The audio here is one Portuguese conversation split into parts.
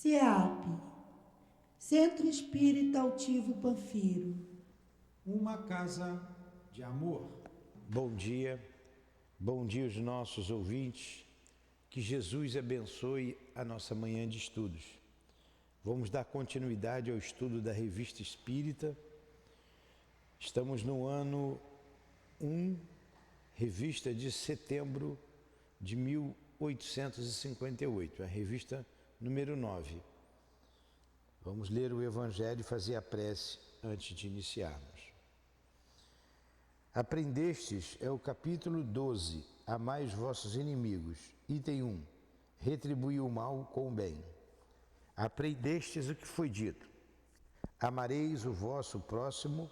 CEAP, Centro Espírita Altivo Panfiro. Uma casa de amor. Bom dia aos nossos ouvintes, que Jesus abençoe a nossa manhã de estudos. Vamos dar continuidade ao estudo da Revista Espírita. Estamos no ano 1, revista de setembro de 1858, a revista número 9. Vamos ler o Evangelho e fazer a prece antes de iniciarmos. Aprendestes é o capítulo 12, amai os vossos inimigos. Item 1, retribui o mal com o bem. Aprendestes o que foi dito, amareis o vosso próximo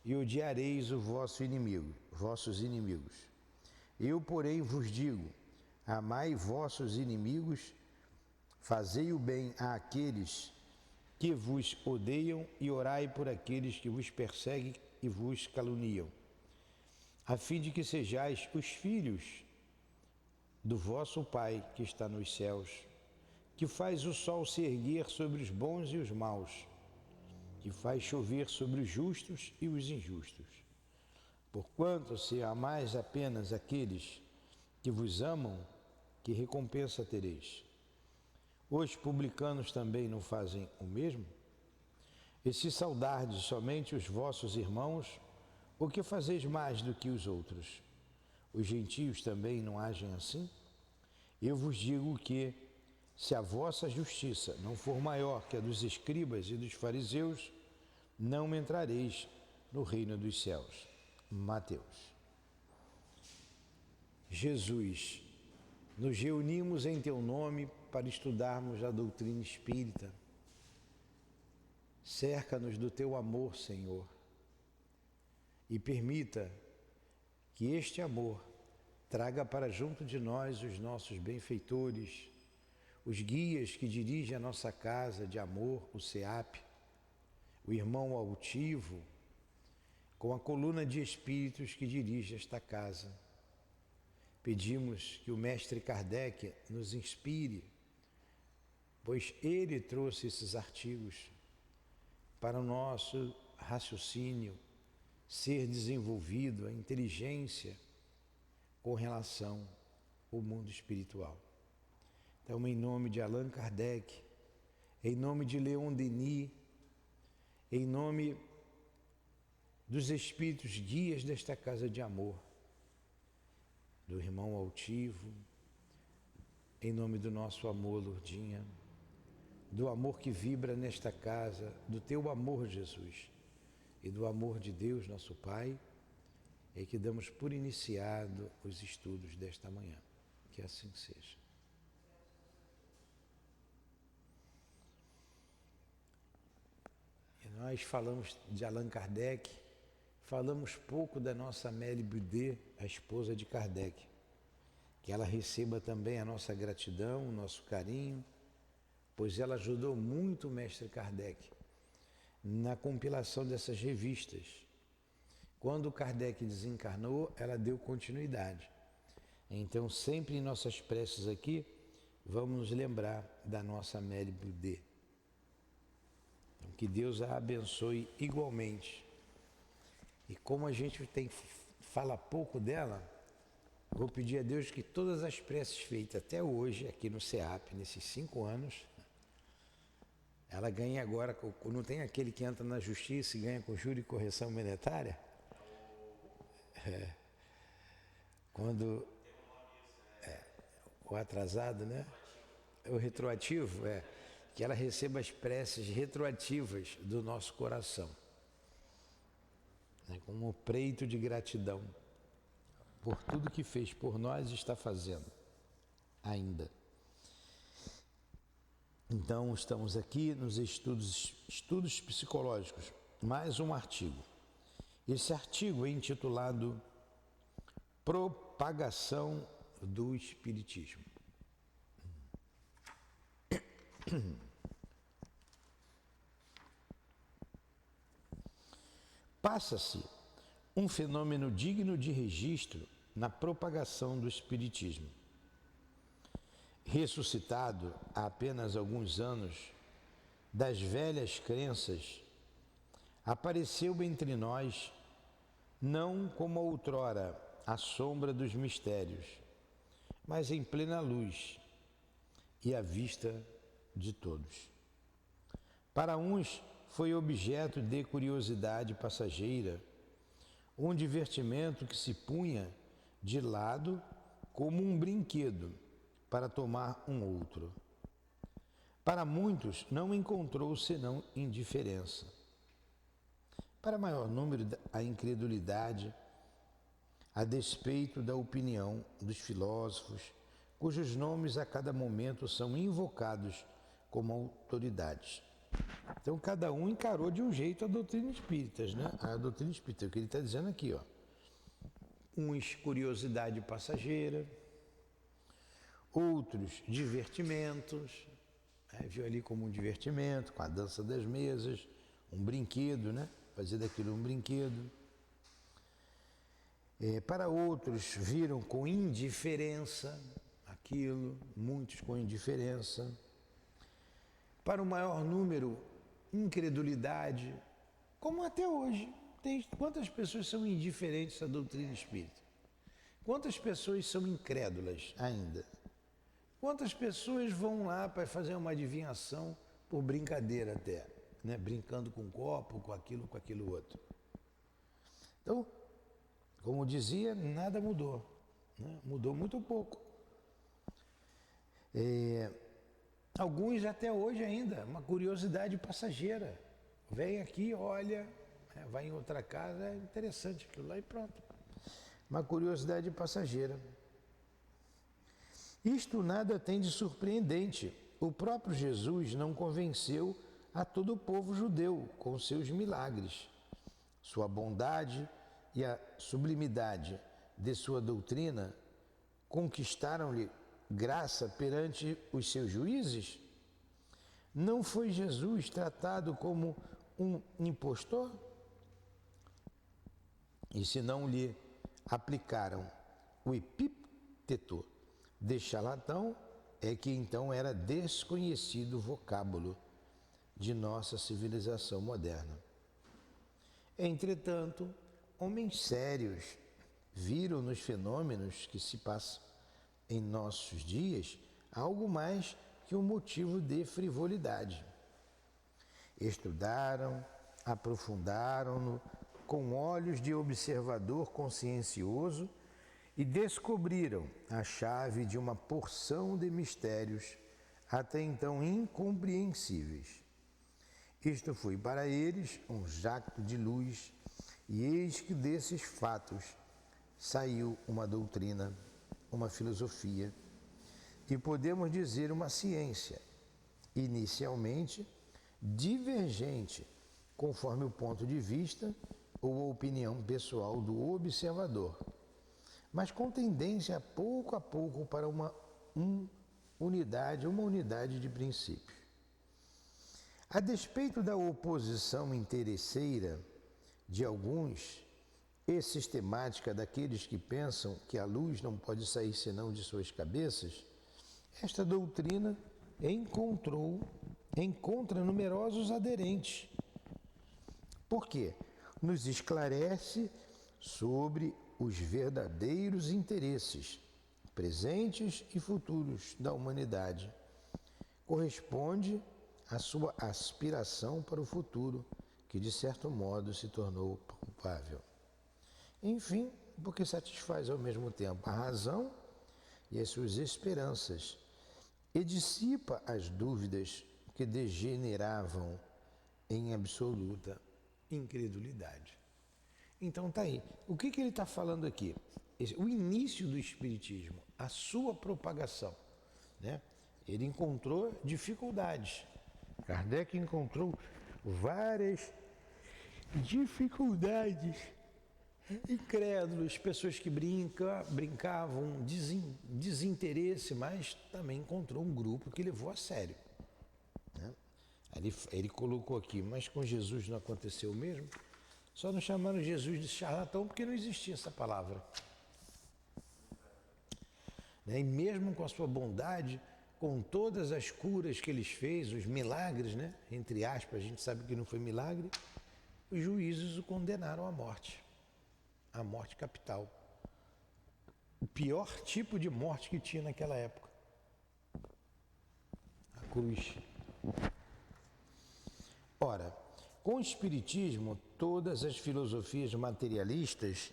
e odiareis o vosso inimigo, vossos inimigos. Eu, porém, vos digo, amai vossos inimigos, fazei o bem àqueles que vos odeiam e orai por aqueles que vos perseguem e vos caluniam, a fim de que sejais os filhos do vosso Pai que está nos céus, que faz o sol se erguer sobre os bons e os maus, que faz chover sobre os justos e os injustos. Porquanto, se amais apenas aqueles que vos amam, que recompensa tereis? Os publicanos também não fazem o mesmo? E se saudardes somente os vossos irmãos, o que fazeis mais do que os outros? Os gentios também não agem assim? Eu vos digo que, se a vossa justiça não for maior que a dos escribas e dos fariseus, não entrareis no reino dos céus. Mateus. Jesus, nos reunimos em Teu nome para estudarmos a doutrina espírita. Cerca-nos do Teu amor, Senhor, e permita que este amor traga para junto de nós os nossos benfeitores, os guias que dirigem a nossa casa de amor, o CEAP, o irmão altivo, com a coluna de espíritos que dirige esta casa. Pedimos que o mestre Kardec nos inspire, pois ele trouxe esses artigos para o nosso raciocínio ser desenvolvido, a inteligência com relação ao mundo espiritual. Então, em nome de Allan Kardec, em nome de Leon Denis, em nome dos espíritos guias desta casa de amor, do irmão altivo, em nome do nosso amor, Lourdinha, do amor que vibra nesta casa, do teu amor, Jesus, e do amor de Deus, nosso Pai, é que damos por iniciado os estudos desta manhã. Que assim seja. E nós falamos de Allan Kardec, falamos pouco da nossa Amélie Baudet, a esposa de Kardec. Que ela receba também a nossa gratidão, o nosso carinho, pois ela ajudou muito o mestre Kardec na compilação dessas revistas. Quando Kardec desencarnou, ela deu continuidade. Então, sempre em nossas preces aqui, vamos nos lembrar da nossa Amélie Baudet. Então, que Deus a abençoe igualmente. E como a gente fala pouco dela, vou pedir a Deus que todas as preces feitas até hoje, aqui no CEAP, nesses 5 anos, ela ganhe agora, não tem aquele que entra na justiça e ganha com juro e correção monetária? Quando o atrasado, né? O retroativo, que ela receba as preces retroativas do nosso coração, né? Como um preito de gratidão por tudo que fez por nós e está fazendo ainda. Então, estamos aqui nos estudos psicológicos, mais um artigo. Esse artigo é intitulado Propagação do Espiritismo. Passa-se um fenômeno digno de registro na propagação do Espiritismo. ressuscitado há apenas alguns anos das velhas crenças, apareceu entre nós não como outrora à sombra dos mistérios, mas em plena luz e à vista de todos. Para uns foi objeto de curiosidade passageira, um divertimento que se punha de lado como um brinquedo para tomar um outro. Para muitos não encontrou senão indiferença. Para maior número, a incredulidade, a despeito da opinião dos filósofos, cujos nomes a cada momento são invocados como autoridades. Então, cada um encarou de um jeito a doutrina espírita, né? A doutrina espírita, é o que ele está dizendo aqui, ó. Uns, curiosidade passageira, outros, divertimentos, viu ali como um divertimento, com a dança das mesas, um brinquedo, né? Fazer daquilo um brinquedo. Para outros, viram com indiferença aquilo, muitos com indiferença. Para o maior número, incredulidade, como até hoje. Quantas pessoas são indiferentes à doutrina espírita? Quantas pessoas são incrédulas ainda? Quantas pessoas vão lá para fazer uma adivinhação por brincadeira até, né? Brincando com um copo, com aquilo outro. Então, como eu dizia, nada mudou, né? Mudou muito pouco. Alguns até hoje ainda, uma curiosidade passageira. Vem aqui, olha, vai em outra casa, é interessante aquilo lá e pronto. Uma curiosidade passageira. Isto nada tem de surpreendente. O próprio Jesus não convenceu a todo o povo judeu com seus milagres. Sua bondade e a sublimidade de sua doutrina conquistaram-lhe graça perante os seus juízes? Não foi Jesus tratado como um impostor? E se não lhe aplicaram o epíteto de charlatão, é que então era desconhecido o vocábulo de nossa civilização moderna. Entretanto, homens sérios viram nos fenômenos que se passam em nossos dias algo mais que um motivo de frivolidade. Estudaram, aprofundaram-no com olhos de observador consciencioso e descobriram a chave de uma porção de mistérios até então incompreensíveis. Isto foi para eles um jacto de luz, e eis que desses fatos saiu uma doutrina, uma filosofia, e podemos dizer uma ciência, inicialmente divergente, conforme o ponto de vista ou a opinião pessoal do observador, mas com tendência pouco a pouco para uma unidade de princípio. A despeito da oposição interesseira de alguns e sistemática daqueles que pensam que a luz não pode sair senão de suas cabeças, esta doutrina encontra numerosos aderentes. Por quê? Nos esclarece sobre os verdadeiros interesses, presentes e futuros da humanidade. Corresponde à sua aspiração para o futuro, que de certo modo se tornou palpável. Enfim, porque satisfaz ao mesmo tempo a razão e as suas esperanças, e dissipa as dúvidas que degeneravam em absoluta incredulidade. Então tá aí. O que ele está falando aqui? O início do Espiritismo, a sua propagação, né? Ele encontrou dificuldades. Kardec encontrou várias dificuldades. Incrédulos, pessoas que brincavam, desinteresse, mas também encontrou um grupo que levou a sério, né? Ele colocou aqui, mas com Jesus não aconteceu o mesmo? Só não chamaram Jesus de charlatão porque não existia essa palavra, né? E mesmo com a sua bondade, com todas as curas que ele fez, os milagres, né? Entre aspas, a gente sabe que não foi milagre, os juízes o condenaram à morte capital. O pior tipo de morte que tinha naquela época. A cruz. Ora, com o Espiritismo, todas as filosofias materialistas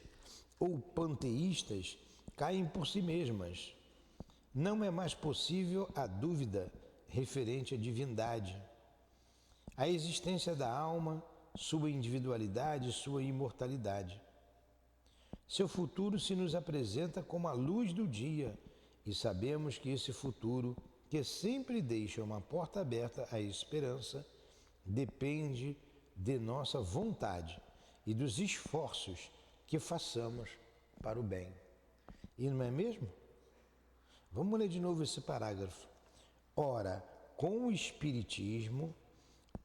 ou panteístas caem por si mesmas. Não é mais possível a dúvida referente à divindade, à existência da alma, sua individualidade, sua imortalidade. Seu futuro se nos apresenta como a luz do dia e sabemos que esse futuro, que sempre deixa uma porta aberta à esperança, depende de nossa vontade e dos esforços que façamos para o bem. E não é mesmo? Vamos ler de novo esse parágrafo. Ora, com o Espiritismo,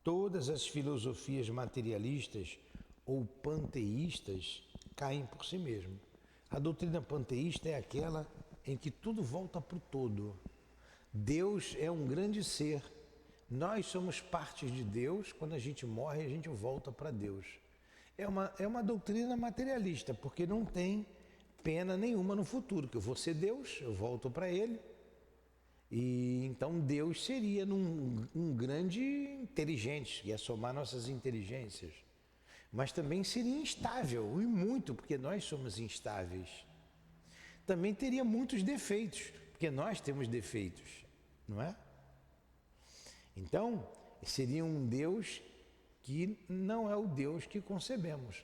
todas as filosofias materialistas ou panteístas caem por si mesmo. A doutrina panteísta é aquela em que tudo volta para o todo. Deus é um grande ser. Nós somos partes de Deus. Quando a gente morre, a gente volta para Deus. É uma doutrina materialista, porque não tem pena nenhuma no futuro, que eu vou ser Deus, eu volto para Ele. E então Deus seria um grande inteligente, que ia somar nossas inteligências. Mas também seria instável, e muito, porque nós somos instáveis. Também teria muitos defeitos, porque nós temos defeitos, não é? Então, seria um Deus que não é o Deus que concebemos.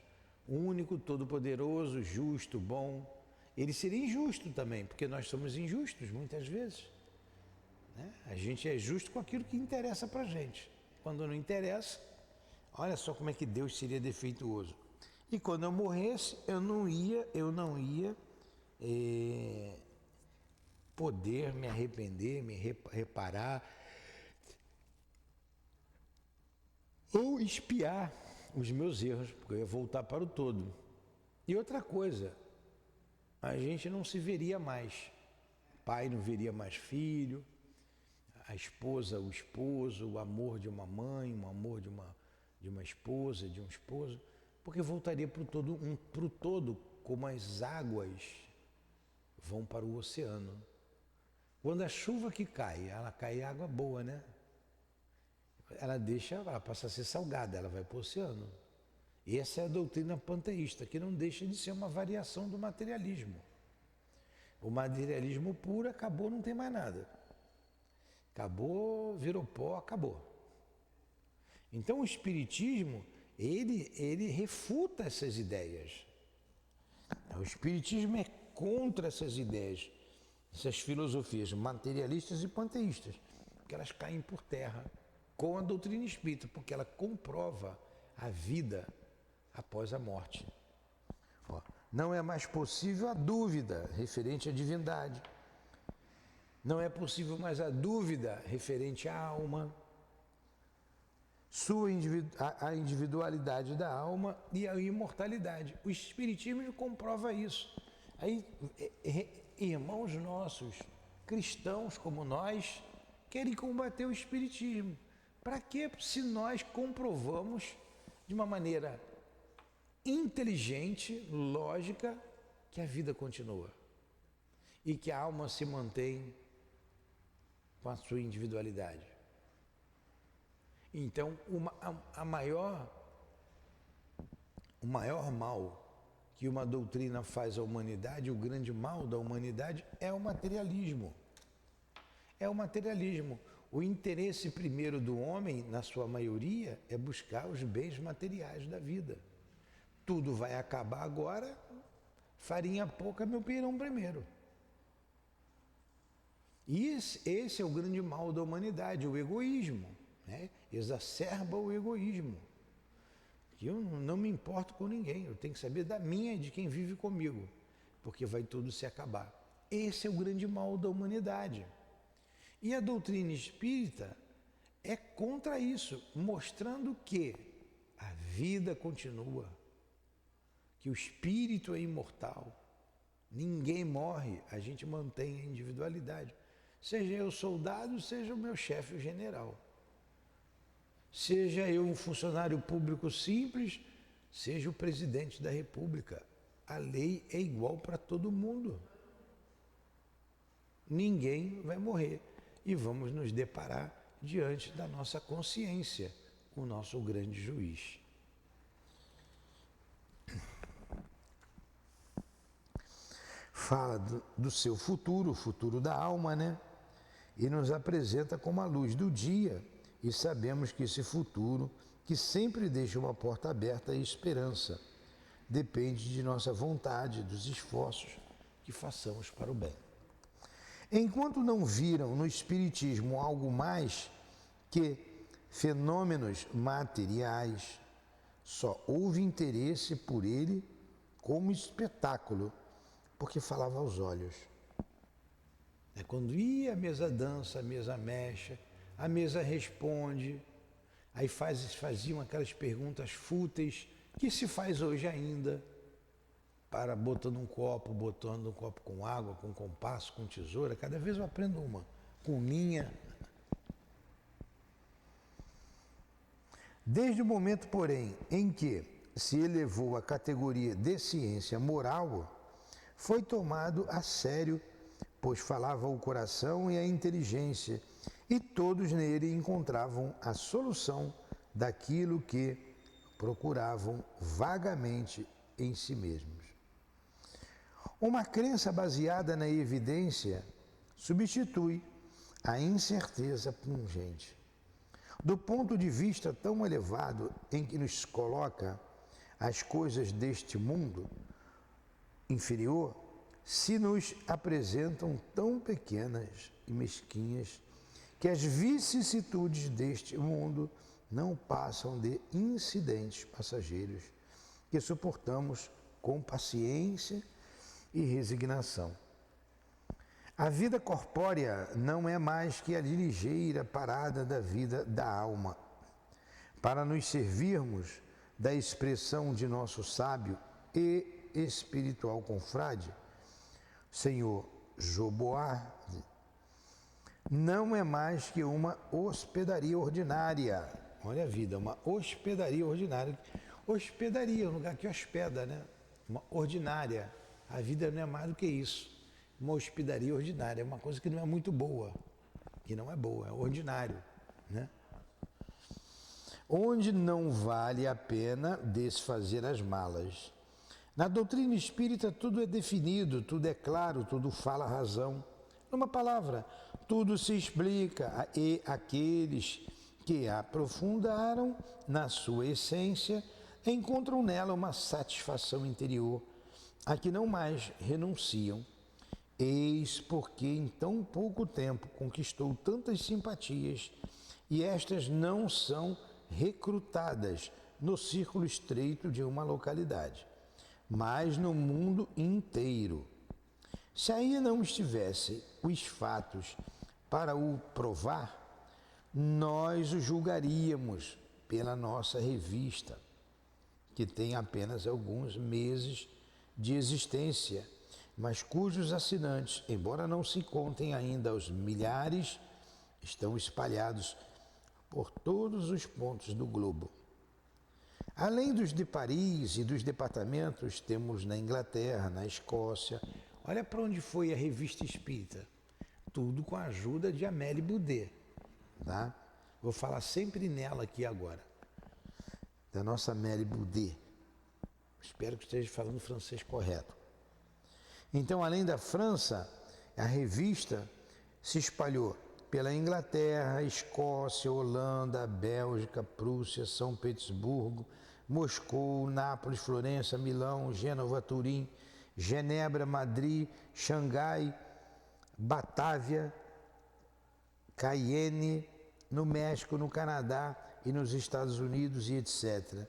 O único, todo-poderoso, justo, bom. Ele seria injusto também, porque nós somos injustos muitas vezes. Né? A gente é justo com aquilo que interessa para a gente. Quando não interessa, olha só como é que Deus seria defeituoso. E quando eu morresse, eu não ia poder me arrepender, me reparar ou expiar os meus erros, porque eu ia voltar para o todo. E outra coisa, a gente não se veria mais. Pai não veria mais filho, a esposa, o esposo, o amor de uma mãe, o amor de uma esposa, de um esposo, porque voltaria para o todo, como as águas vão para o oceano. Quando a chuva que cai, ela cai água boa, né? Ela passa a ser salgada, ela vai para o oceano. E essa é a doutrina panteísta, que não deixa de ser uma variação do materialismo. O materialismo puro acabou, não tem mais nada. Acabou, virou pó, acabou. Então o Espiritismo, ele refuta essas ideias. O Espiritismo é contra essas ideias, essas filosofias materialistas e panteístas, porque elas caem por terra com a doutrina espírita, porque ela comprova a vida após a morte. Não é mais possível a dúvida referente à divindade. Não é possível mais a dúvida referente à alma, a individualidade da alma e a imortalidade. O Espiritismo comprova isso. Aí, irmãos nossos, cristãos como nós, querem combater o Espiritismo. Para quê? Se nós comprovamos de uma maneira inteligente, lógica, que a vida continua e que a alma se mantém com a sua individualidade. Então, o maior mal que uma doutrina faz à humanidade, o grande mal da humanidade, é o materialismo. É o materialismo. O interesse primeiro do homem, na sua maioria, é buscar os bens materiais da vida. Tudo vai acabar agora, farinha pouca, meu pirão primeiro. E esse é o grande mal da humanidade, o egoísmo, né? Exacerba o egoísmo. Eu não me importo com ninguém, eu tenho que saber da minha e de quem vive comigo, porque vai tudo se acabar. Esse é o grande mal da humanidade. E a doutrina espírita é contra isso, mostrando que a vida continua, que o espírito é imortal, ninguém morre, a gente mantém a individualidade. Seja eu soldado, seja o meu chefe, o general. Seja eu um funcionário público simples, seja o presidente da República. A lei é igual para todo mundo. Ninguém vai morrer. E vamos nos deparar diante da nossa consciência, o nosso grande juiz. Fala do seu futuro, o futuro da alma, né? E nos apresenta como a luz do dia. E sabemos que esse futuro, que sempre deixa uma porta aberta à esperança, depende de nossa vontade, dos esforços que façamos para o bem. Enquanto não viram no Espiritismo algo mais que fenômenos materiais, só houve interesse por ele como espetáculo, porque falava aos olhos. Quando ia a mesa dança, a mesa mexe, a mesa responde, aí faziam aquelas perguntas fúteis que se faz hoje ainda, botando um copo com água, com compasso, com tesoura. Cada vez eu aprendo uma, com linha. Desde o momento, porém, em que se elevou à categoria de ciência moral, foi tomado a sério, pois falava o coração e a inteligência, e todos nele encontravam a solução daquilo que procuravam vagamente em si mesmos. Uma crença baseada na evidência substitui a incerteza pungente. Do ponto de vista tão elevado em que nos coloca as coisas deste mundo inferior, se nos apresentam tão pequenas e mesquinhas que as vicissitudes deste mundo não passam de incidentes passageiros que suportamos com paciência e resignação. A vida corpórea não é mais que a ligeira parada da vida da alma. Para nos servirmos da expressão de nosso sábio e espiritual confrade, Senhor Joboard, não é mais que uma hospedaria ordinária. Olha a vida, uma hospedaria ordinária. Hospedaria, um lugar que hospeda, né? Uma ordinária. A vida não é mais do que isso. Uma hospedaria ordinária, é uma coisa que não é muito boa, que não é boa, é ordinário, né? Onde não vale a pena desfazer as malas. Na doutrina espírita tudo é definido, tudo é claro, tudo fala a razão. Numa palavra, tudo se explica e aqueles que aprofundaram na sua essência encontram nela uma satisfação interior a que não mais renunciam. Eis porque em tão pouco tempo conquistou tantas simpatias e estas não são recrutadas no círculo estreito de uma localidade, mas no mundo inteiro. Se aí não estivesse os fatos para o provar, nós o julgaríamos pela nossa revista, que tem apenas alguns meses de existência, mas cujos assinantes, embora não se contem ainda aos milhares, estão espalhados por todos os pontos do globo. Além dos de Paris e dos departamentos, temos na Inglaterra, na Escócia. Olha para onde foi a Revista Espírita. Tudo com a ajuda de Amélie Boudet. Tá? Vou falar sempre nela aqui agora. Da nossa Amélie Boudet. Espero que esteja falando francês correto. Então, além da França, a revista se espalhou pela Inglaterra, Escócia, Holanda, Bélgica, Prússia, São Petersburgo, Moscou, Nápoles, Florença, Milão, Gênova, Turim, Genebra, Madrid, Xangai, Batávia, Cayenne, no México, no Canadá e nos Estados Unidos e etc.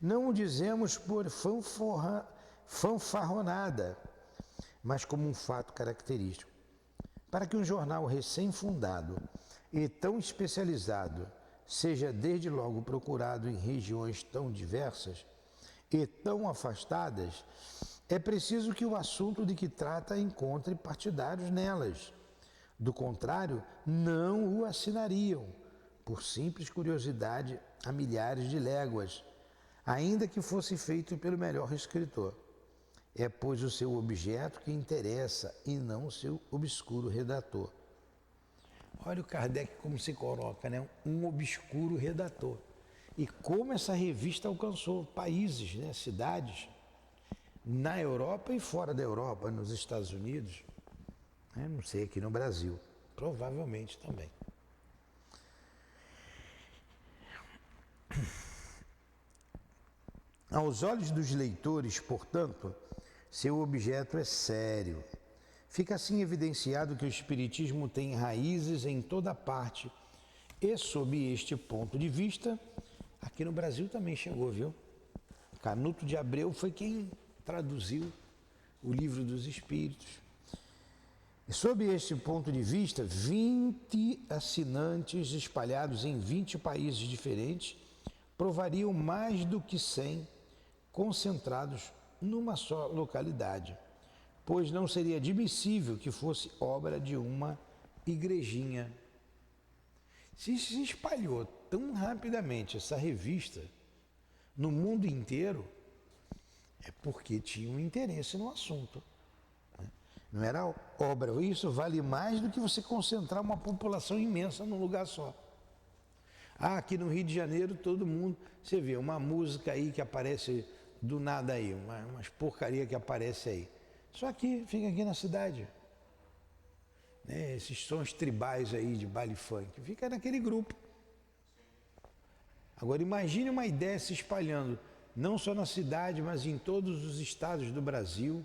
Não o dizemos por fanfarronada, mas como um fato característico. Para que um jornal recém-fundado e tão especializado seja desde logo procurado em regiões tão diversas e tão afastadas, é preciso que o assunto de que trata encontre partidários nelas, Do contrário, não o assinariam, por simples curiosidade, a milhares de léguas, ainda que fosse feito pelo melhor escritor. É, pois, o seu objeto que interessa e não o seu obscuro redator. Olha o Kardec como se coloca, né? Um obscuro redator. E como essa revista alcançou países, né? Cidades, na Europa e fora da Europa, nos Estados Unidos, né? Não sei, aqui no Brasil, provavelmente também. Aos olhos dos leitores, portanto, seu objeto é sério. Fica assim evidenciado que o Espiritismo tem raízes em toda parte e, sob este ponto de vista, aqui no Brasil também chegou, viu? Canuto de Abreu foi quem traduziu o Livro dos Espíritos. E, sob este ponto de vista, 20 assinantes espalhados em 20 países diferentes provariam mais do que 100 concentrados numa só localidade, pois não seria admissível que fosse obra de uma igrejinha. Se espalhou tão rapidamente essa revista no mundo inteiro, é porque tinha um interesse no assunto. Não era obra. Isso vale mais do que você concentrar uma população imensa num lugar só. Aqui no Rio de Janeiro, todo mundo, você vê uma música aí que aparece do nada aí, umas porcaria que aparece aí. Só que fica aqui na cidade. Né? Esses sons tribais aí de baile funk, fica naquele grupo. Agora imagine uma ideia se espalhando, não só na cidade, mas em todos os estados do Brasil,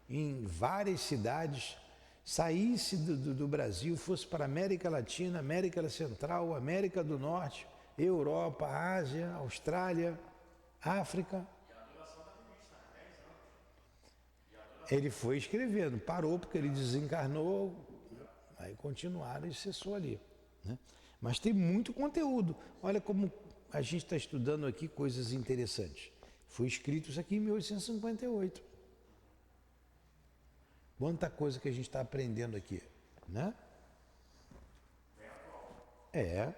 em várias cidades, saísse do Brasil, fosse para a América Latina, América Central, América do Norte, Europa, Ásia, Austrália, África. Ele foi escrevendo, parou porque ele desencarnou, aí continuaram e cessou ali. Né? Mas tem muito conteúdo. Olha como a gente está estudando aqui coisas interessantes. Foi escrito isso aqui em 1858. Quanta coisa que a gente está aprendendo aqui, né? É.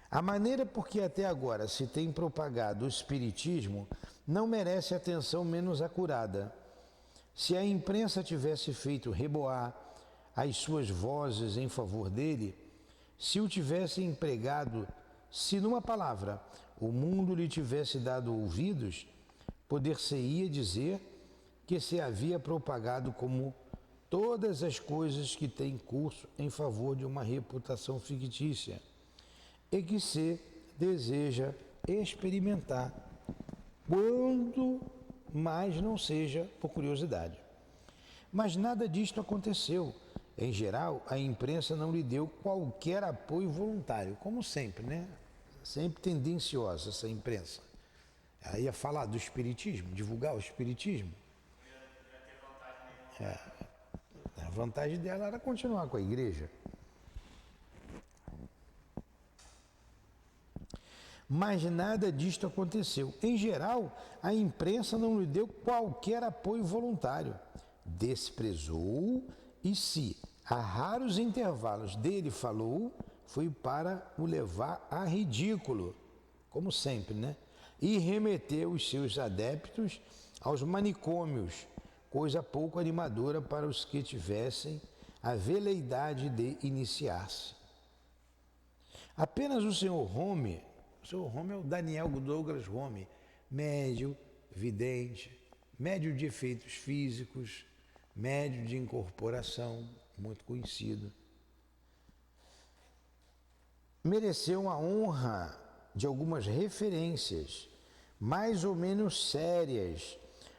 A maneira por que até agora se tem propagado o Espiritismo não merece atenção menos acurada. Se a imprensa tivesse feito reboar as suas vozes em favor dele, se o tivesse empregado, se numa palavra o mundo lhe tivesse dado ouvidos, poder-se-ia dizer que se havia propagado como todas as coisas que têm curso em favor de uma reputação fictícia e que se deseja experimentar, quando mais não seja por curiosidade. Mas nada disto aconteceu. Em geral, a imprensa não lhe deu qualquer apoio voluntário, como sempre, né? Sempre tendenciosa essa imprensa. Ela ia falar do Espiritismo, divulgar o Espiritismo. A vantagem dela era continuar com a igreja. Mas nada disto aconteceu. Em geral, a imprensa não lhe deu qualquer apoio voluntário. Desprezou e, se a raros intervalos dele falou, foi para o levar a ridículo, como sempre, né? E remeteu os seus adeptos aos manicômios, coisa pouco animadora para os que tivessem a veleidade de iniciar-se. Apenas o Sr. Home é o Daniel Douglas Home, médio, vidente, médio de efeitos físicos, médio de incorporação, muito conhecido. Mereceu a honra de algumas referências, mais ou menos sérias,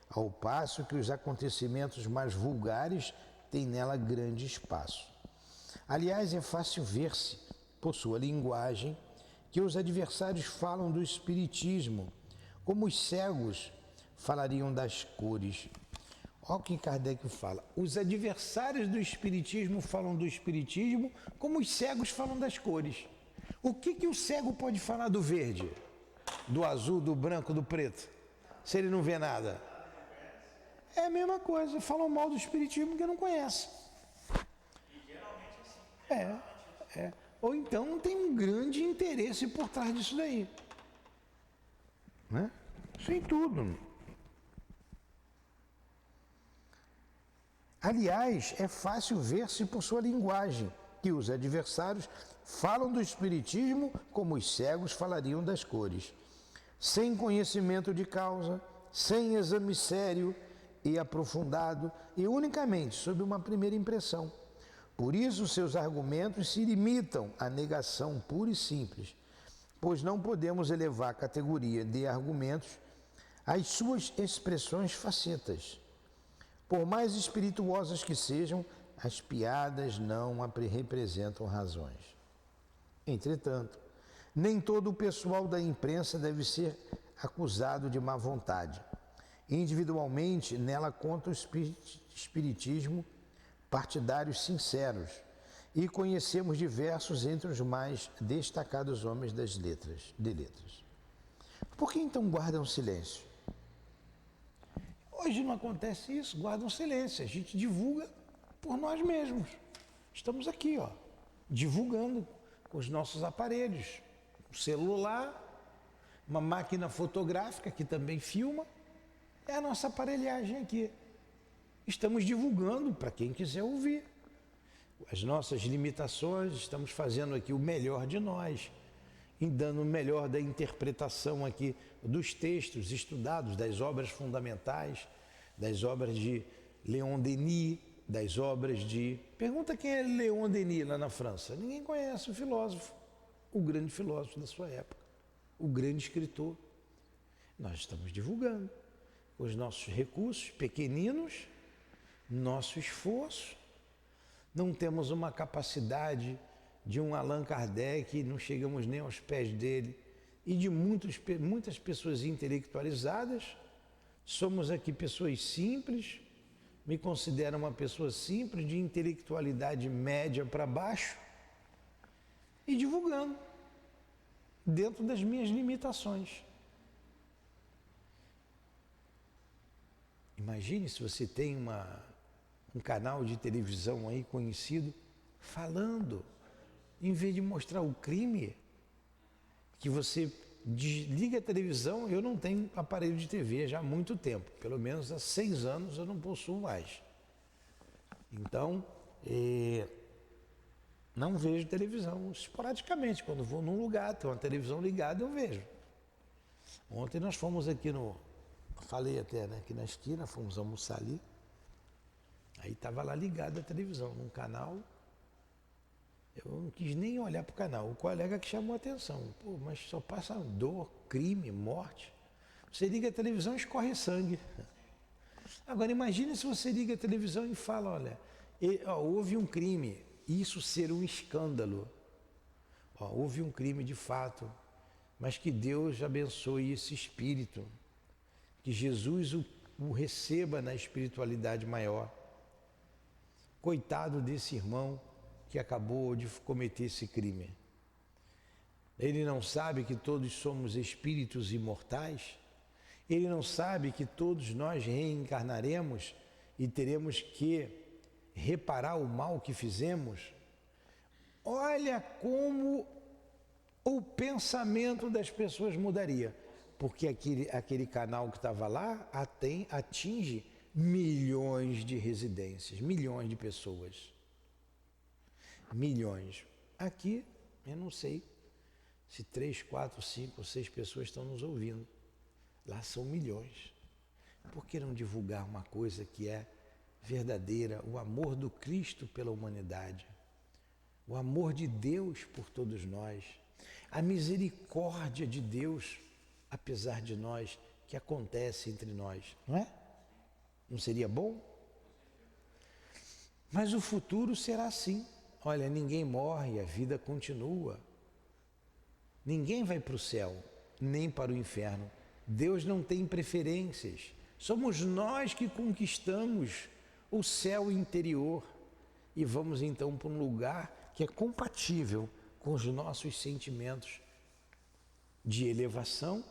ao passo que os acontecimentos mais vulgares têm nela grande espaço. Aliás, é fácil ver-se, por sua linguagem, que os adversários falam do Espiritismo, como os cegos falariam das cores. Olha o que Kardec fala. Os adversários do Espiritismo falam do Espiritismo, como os cegos falam das cores. O que o cego pode falar do verde, do azul, do branco, do preto, se ele não vê nada? É a mesma coisa, falam mal do Espiritismo porque não conhece. Ou então tem um grande interesse por trás disso daí. Né? Isso em tudo. Aliás, é fácil ver-se por sua linguagem que os adversários falam do espiritismo como os cegos falariam das cores, sem conhecimento de causa, sem exame sério e aprofundado e unicamente sob uma primeira impressão. Por isso, seus argumentos se limitam à negação pura e simples, pois não podemos elevar a categoria de argumentos às suas expressões facetas. Por mais espirituosas que sejam, as piadas não representam razões. Entretanto, nem todo o pessoal da imprensa deve ser acusado de má vontade. Individualmente, nela conta o espiritismo partidários sinceros, e conhecemos diversos entre os mais destacados homens de letras. Por que então guardam silêncio? Hoje não acontece isso, guardam silêncio, a gente divulga por nós mesmos. Estamos aqui, divulgando com os nossos aparelhos, um celular, uma máquina fotográfica que também filma, é a nossa aparelhagem aqui. Estamos divulgando para quem quiser ouvir as nossas limitações, estamos fazendo aqui o melhor de nós, e dando o melhor da interpretação aqui dos textos estudados, das obras fundamentais, das obras de Leon Denis, das obras de... Pergunta quem é Leon Denis lá na França. Ninguém conhece o filósofo, o grande filósofo da sua época, o grande escritor. Nós estamos divulgando com os nossos recursos pequeninos, nosso esforço. Não temos uma capacidade de um Allan Kardec, não chegamos nem aos pés dele, e de muitas pessoas intelectualizadas. Somos aqui pessoas simples, me considero uma pessoa simples, de intelectualidade média para baixo, e divulgando, dentro das minhas limitações. Imagine se você tem um canal de televisão aí conhecido, falando, em vez de mostrar o crime, que você desliga a televisão. Eu não tenho aparelho de TV já há muito tempo, pelo menos há 6 anos eu não possuo mais. Então, não vejo televisão esporadicamente. Quando vou num lugar, tem uma televisão ligada, eu vejo. Ontem nós fomos aqui falei até, né, aqui na esquina, fomos almoçar ali. Aí estava lá ligada a televisão, num canal. Eu não quis nem olhar para o canal. O colega que chamou a atenção. Pô, mas só passa dor, crime, morte. Você liga a televisão e escorre sangue. Agora imagine se você liga a televisão e fala, olha, houve um crime, isso ser um escândalo. Houve um crime de fato, mas que Deus abençoe esse espírito, que Jesus o receba na espiritualidade maior. Coitado desse irmão que acabou de cometer esse crime. Ele não sabe que todos somos espíritos imortais? Ele não sabe que todos nós reencarnaremos e teremos que reparar o mal que fizemos? Olha como o pensamento das pessoas mudaria, porque aquele canal que estava lá atinge milhões de residências, milhões de pessoas. Milhões. Aqui, eu não sei se 3, 4, 5 ou 6 pessoas estão nos ouvindo. Lá são milhões. Por que não divulgar uma coisa que é verdadeira, o amor do Cristo pela humanidade, o amor de Deus por todos nós, a misericórdia de Deus, apesar de nós, que acontece entre nós, não é? Não seria bom? Mas o futuro será assim. Olha, ninguém morre, a vida continua. Ninguém vai para o céu, nem para o inferno. Deus não tem preferências. Somos nós que conquistamos o céu interior e vamos então para um lugar que é compatível com os nossos sentimentos de elevação,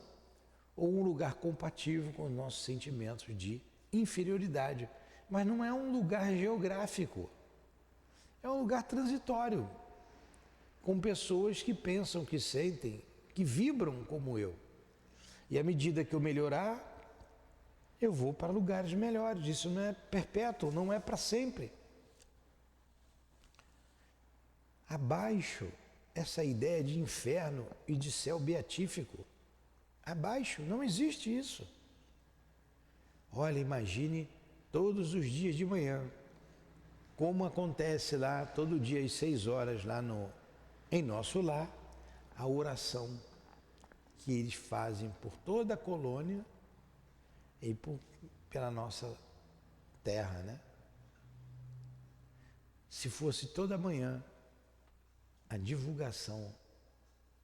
ou um lugar compatível com os nossos sentimentos de inferioridade. Mas não é um lugar geográfico, é um lugar transitório, com pessoas que pensam, que sentem, que vibram como eu. E à medida que eu melhorar, eu vou para lugares melhores. Isso não é perpétuo, não é para sempre. Abaixo essa ideia de inferno e de céu beatífico. Abaixo, não existe isso. Olha, imagine todos os dias de manhã, como acontece lá todo dia às 6 horas lá em nosso lar, a oração que eles fazem por toda a colônia e pela nossa terra, né? Se fosse toda manhã a divulgação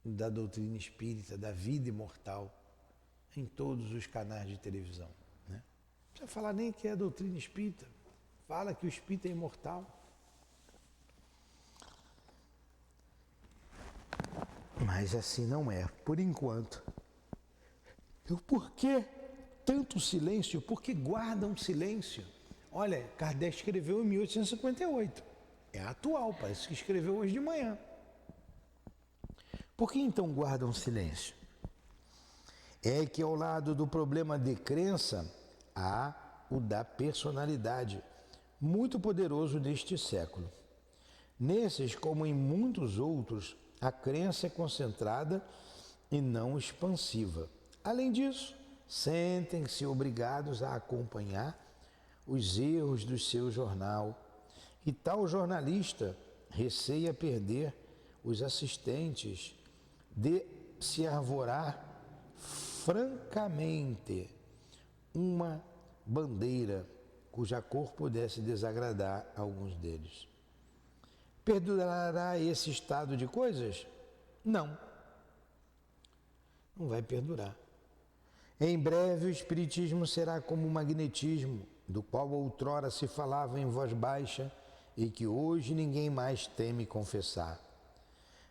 da doutrina espírita, da vida imortal, em todos os canais de televisão, né? Não precisa falar nem que é a doutrina espírita, fala que o espírito é imortal. Mas assim não é, por enquanto. Por que tanto silêncio? Por que guardam silêncio? Olha, Kardec escreveu em 1858. É atual, parece que escreveu hoje de manhã. Por que então guardam silêncio? É que ao lado do problema de crença, há o da personalidade, muito poderoso deste século. Nesses, como em muitos outros, a crença é concentrada e não expansiva. Além disso, sentem-se obrigados a acompanhar os erros do seu jornal, e tal jornalista receia perder os assistentes de se arvorar francamente uma bandeira cuja cor pudesse desagradar a alguns deles. Perdurará esse estado de coisas? Não. Não vai perdurar. Em breve o espiritismo será como o magnetismo, do qual outrora se falava em voz baixa e que hoje ninguém mais teme confessar.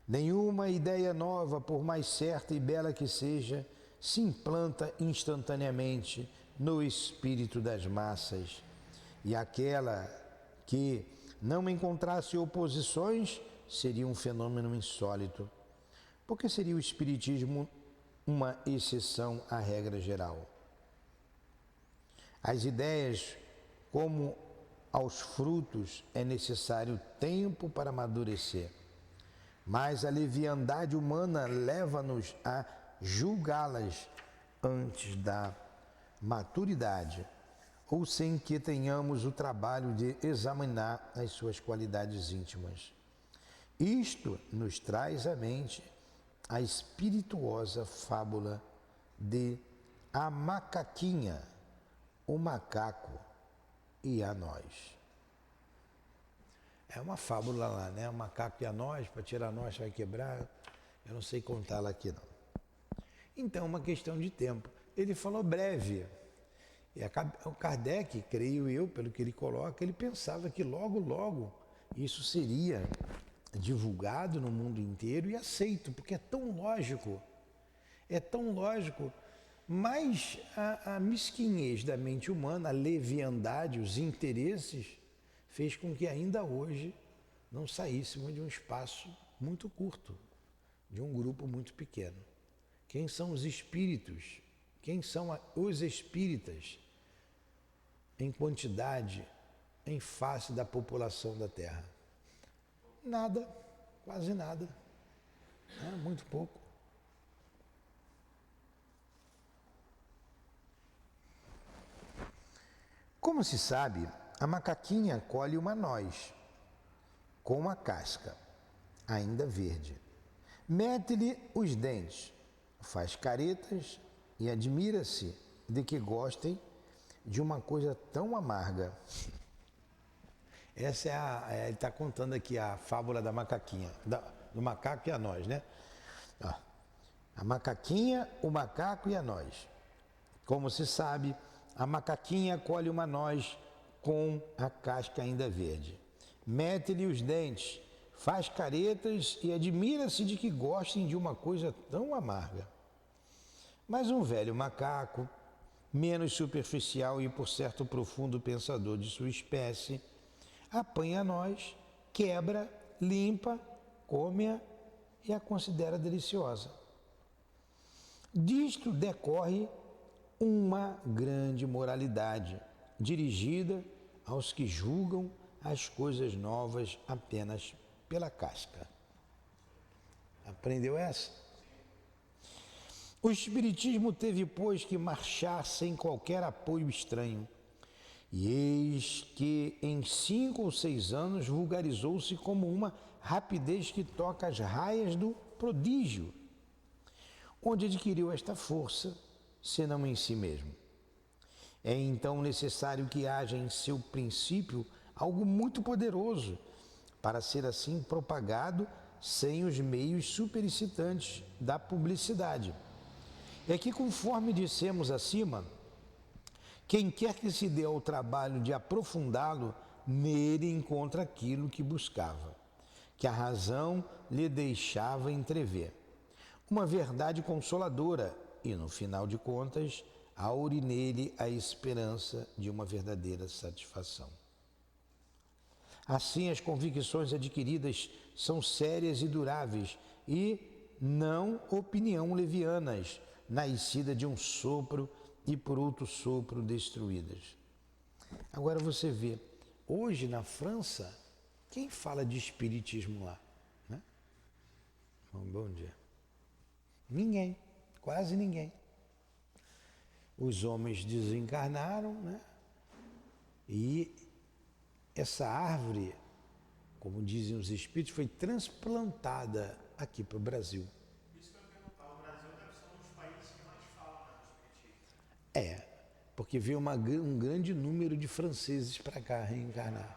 Nenhuma ideia nova, por mais certa e bela que seja, se implanta instantaneamente no espírito das massas, e aquela que não encontrasse oposições seria um fenômeno insólito, porque seria o espiritismo uma exceção à regra geral. As ideias, como aos frutos, é necessário tempo para amadurecer, mas a leviandade humana leva-nos a julgá-las antes da maturidade, ou sem que tenhamos o trabalho de examinar as suas qualidades íntimas. Isto nos traz à mente a espirituosa fábula de A Macaquinha, o Macaco e a Nós. É uma fábula lá, né? O macaco e a noz, para tirar a noz vai quebrar. Eu não sei contá-la aqui, não. Então, uma questão de tempo. Ele falou breve. E o Kardec, creio eu, pelo que ele coloca, ele pensava que logo, logo isso seria divulgado no mundo inteiro e aceito, porque é tão lógico, mas a mesquinhez da mente humana, a leviandade, os interesses, fez com que ainda hoje não saíssemos de um espaço muito curto, de um grupo muito pequeno. Quem são os espíritos? Quem são os espíritas em quantidade, em face da população da Terra? Nada, quase nada, muito pouco. Como se sabe, a macaquinha colhe uma noz com a casca ainda verde. Mete-lhe os dentes, faz caretas e admira-se de que gostem de uma coisa tão amarga. Essa ele está contando aqui a fábula da macaquinha, do macaco e a noz, né? A macaquinha, o macaco e a noz. Como se sabe, a macaquinha colhe uma noz com a casca ainda verde. Mete-lhe os dentes, faz caretas e admira-se de que gostem de uma coisa tão amarga. Mas um velho macaco, menos superficial e por certo profundo pensador de sua espécie, apanha a noz quebra, limpa, come-a e a considera deliciosa. Disto decorre uma grande moralidade, dirigida aos que julgam as coisas novas apenas pela casca. Aprendeu essa? O Espiritismo teve, pois, que marchar sem qualquer apoio estranho. E eis que em 5 ou 6 anos vulgarizou-se como uma rapidez que toca as raias do prodígio. Onde adquiriu esta força, senão em si mesmo? É então necessário que haja em seu princípio algo muito poderoso para ser assim propagado sem os meios superexcitantes da publicidade. É que, conforme dissemos acima, quem quer que se dê ao trabalho de aprofundá-lo, nele encontra aquilo que buscava, que a razão lhe deixava entrever. Uma verdade consoladora e, no final de contas, aure nele a esperança de uma verdadeira satisfação. Assim, as convicções adquiridas são sérias e duráveis e não opinião levianas, nascida de um sopro e por outro sopro destruídas. Agora você vê, hoje na França, quem fala de espiritismo lá? Né? Bom dia. Ninguém, quase ninguém. Os homens desencarnaram, né? E essa árvore, como dizem os espíritos, foi transplantada aqui para o Brasil. Isso que eu ia perguntar, o Brasil deve ser um dos países que mais fala, né, do espiritismo. É, porque veio um grande número de franceses para cá reencarnar.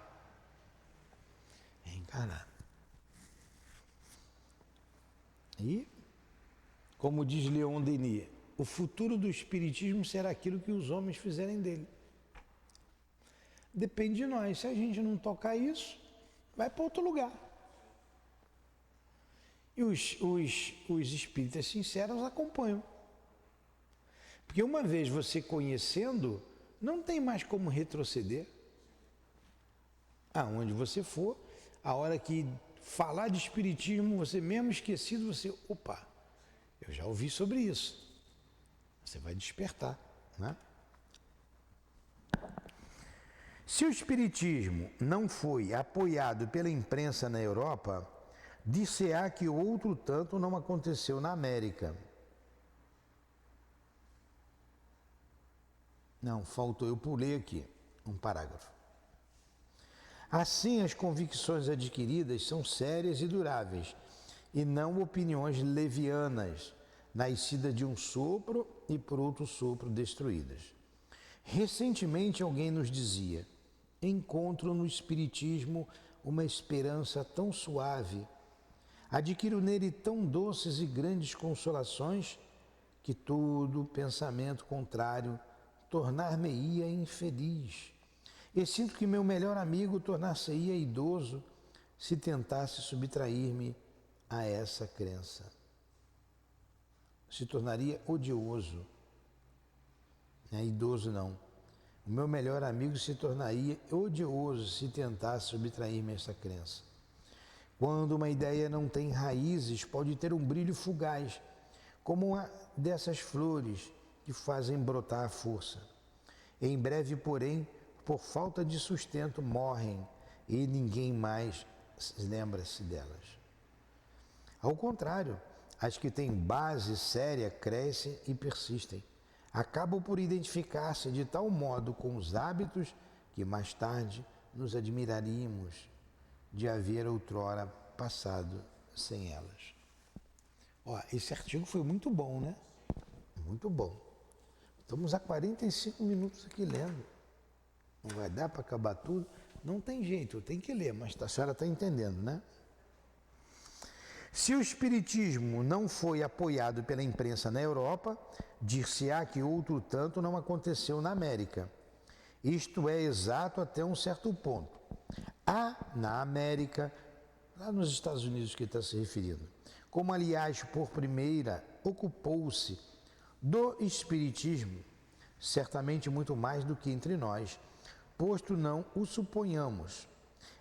E, como diz Leon Denis, o futuro do espiritismo será aquilo que os homens fizerem dele. Depende de nós. Se a gente não tocar isso, vai para outro lugar. E os espíritas sinceros acompanham. Porque uma vez você conhecendo, não tem mais como retroceder. Aonde você for, a hora que falar de espiritismo, você mesmo esquecido, você, opa, eu já ouvi sobre isso. Você vai despertar, né? Se o espiritismo não foi apoiado pela imprensa na Europa, dir-se-á que outro tanto não aconteceu na América. Não, faltou, eu pulei aqui um parágrafo. Assim, as convicções adquiridas são sérias e duráveis, e não opiniões levianas, nascidas de um sopro e por outro sopro destruídas. Recentemente alguém nos dizia: encontro no Espiritismo uma esperança tão suave, adquiro nele tão doces e grandes consolações, que todo pensamento contrário tornar-me-ia infeliz. E sinto que meu melhor amigo tornar-se-ia idoso se tentasse subtrair-me a essa crença. Se tornaria odioso. Não é idoso, não. O meu melhor amigo se tornaria odioso se tentasse subtrair-me a essa crença. Quando uma ideia não tem raízes, pode ter um brilho fugaz, como uma dessas flores que fazem brotar a força. Em breve, porém, por falta de sustento, morrem e ninguém mais lembra-se delas. Ao contrário, as que têm base séria crescem e persistem. Acabam por identificar-se de tal modo com os hábitos que mais tarde nos admiraríamos de haver outrora passado sem elas. Ó, esse artigo foi muito bom, né? Muito bom. Estamos há 45 minutos aqui lendo. Não vai dar para acabar tudo? Não tem jeito, eu tenho que ler, mas a senhora está entendendo, né? Se o Espiritismo não foi apoiado pela imprensa na Europa, dir-se-á que outro tanto não aconteceu na América. Isto é exato até um certo ponto. Há na América, lá nos Estados Unidos que está se referindo, como aliás por primeira ocupou-se do Espiritismo, certamente muito mais do que entre nós, posto não o suponhamos.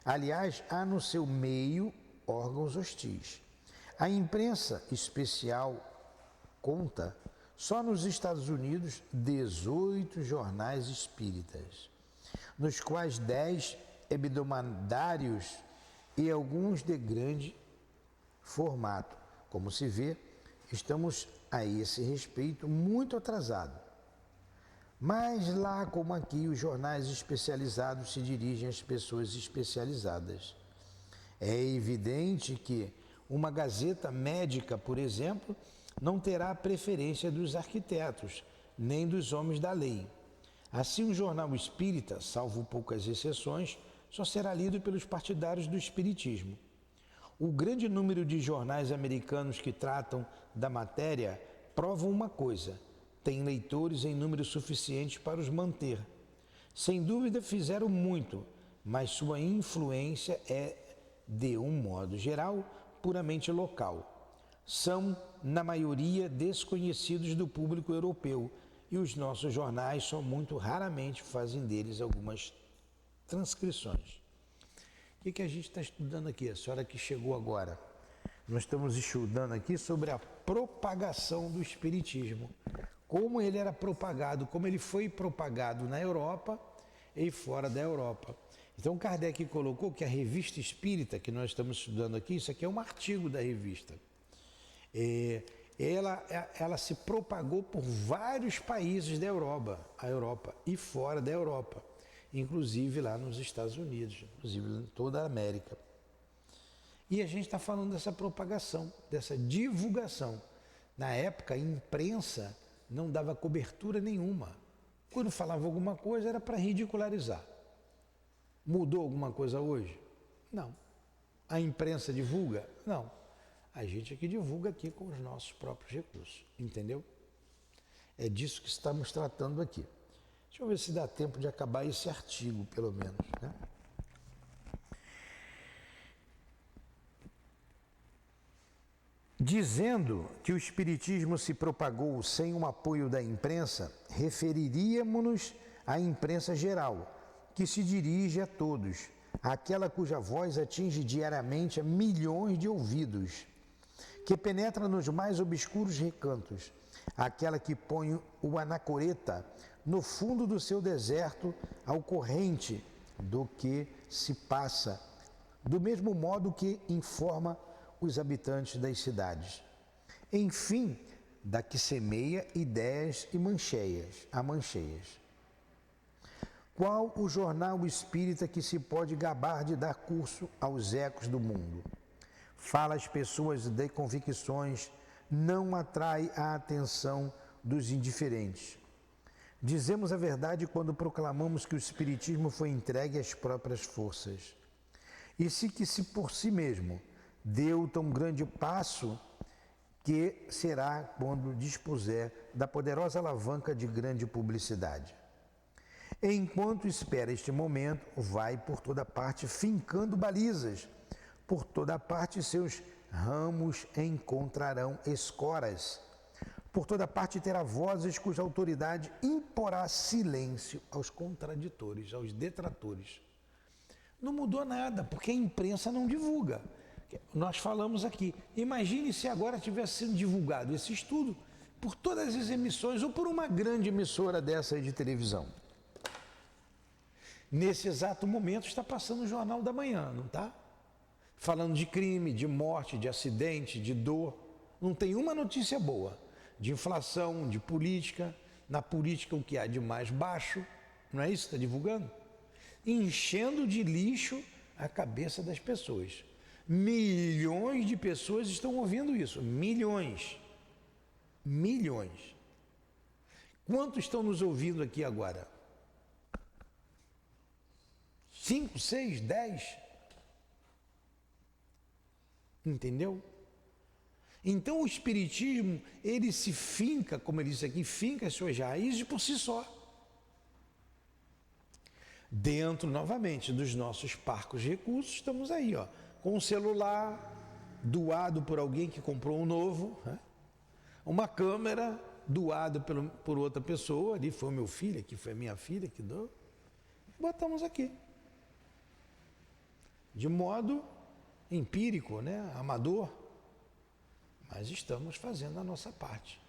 Aliás, há no seu meio órgãos hostis. A imprensa especial conta, só nos Estados Unidos, 18 jornais espíritas, nos quais 10 hebdomadários e alguns de grande formato. Como se vê, estamos a esse respeito muito atrasados. Mas lá como aqui, os jornais especializados se dirigem às pessoas especializadas. É evidente que uma gazeta médica, por exemplo, não terá a preferência dos arquitetos, nem dos homens da lei. Assim, um jornal espírita, salvo poucas exceções, só será lido pelos partidários do espiritismo. O grande número de jornais americanos que tratam da matéria provam uma coisa: têm leitores em número suficiente para os manter. Sem dúvida fizeram muito, mas sua influência é, de um modo geral, puramente local. São, na maioria, desconhecidos do público europeu e os nossos jornais só muito raramente fazem deles algumas transcrições. O que a gente está estudando aqui? A senhora que chegou agora. Nós estamos estudando aqui sobre a propagação do espiritismo. Como ele era propagado, como ele foi propagado na Europa e fora da Europa. Então Kardec colocou que a revista espírita que nós estamos estudando aqui, isso aqui é um artigo da revista. Ela se propagou por vários países da Europa, a Europa e fora da Europa, inclusive lá nos Estados Unidos, inclusive em toda a América. E a gente está falando dessa propagação, dessa divulgação. Na época, a imprensa não dava cobertura nenhuma. Quando falava alguma coisa, era para ridicularizar. Mudou alguma coisa hoje? Não. A imprensa divulga? Não. A gente aqui divulga aqui com os nossos próprios recursos, entendeu? É disso que estamos tratando aqui. Deixa eu ver se dá tempo de acabar esse artigo, pelo menos, né? Dizendo que o espiritismo se propagou sem o apoio da imprensa, referiríamos-nos à imprensa geral, que se dirige a todos, aquela cuja voz atinge diariamente a milhões de ouvidos, que penetra nos mais obscuros recantos, aquela que põe o anacoreta no fundo do seu deserto ao corrente do que se passa, do mesmo modo que informa os habitantes das cidades. Enfim, da que semeia ideias e mancheias. Qual o jornal espírita que se pode gabar de dar curso aos ecos do mundo? Fala às pessoas de convicções, não atrai a atenção dos indiferentes. Dizemos a verdade quando proclamamos que o espiritismo foi entregue às próprias forças. E se por si mesmo deu tão grande passo que será quando dispuser da poderosa alavanca de grande publicidade. Enquanto espera este momento, vai por toda parte fincando balizas, por toda parte seus ramos encontrarão escoras, por toda parte terá vozes cuja autoridade imporá silêncio aos contraditores, aos detratores. Não mudou nada, porque a imprensa não divulga. Nós falamos aqui, imagine se agora tivesse sido divulgado esse estudo por todas as emissões ou por uma grande emissora dessa aí de televisão. Nesse exato momento está passando o Jornal da Manhã, não está? Falando de crime, de morte, de acidente, de dor. Não tem uma notícia boa. De inflação, de política. Na política o que há de mais baixo, não é isso que está divulgando? Enchendo de lixo a cabeça das pessoas. Milhões de pessoas estão ouvindo isso. Milhões. Quantos estão nos ouvindo aqui agora? 5, 6, 10? Entendeu? Então o espiritismo, ele se finca, como ele disse aqui, finca as suas raízes por si só. Dentro, novamente, dos nossos parcos de recursos, estamos aí, ó, com um celular doado por alguém que comprou um novo, né? Uma câmera doado por outra pessoa, ali foi o meu filho, aqui foi a minha filha que deu, botamos aqui. de modo empírico, né? Amador, mas estamos fazendo a nossa parte.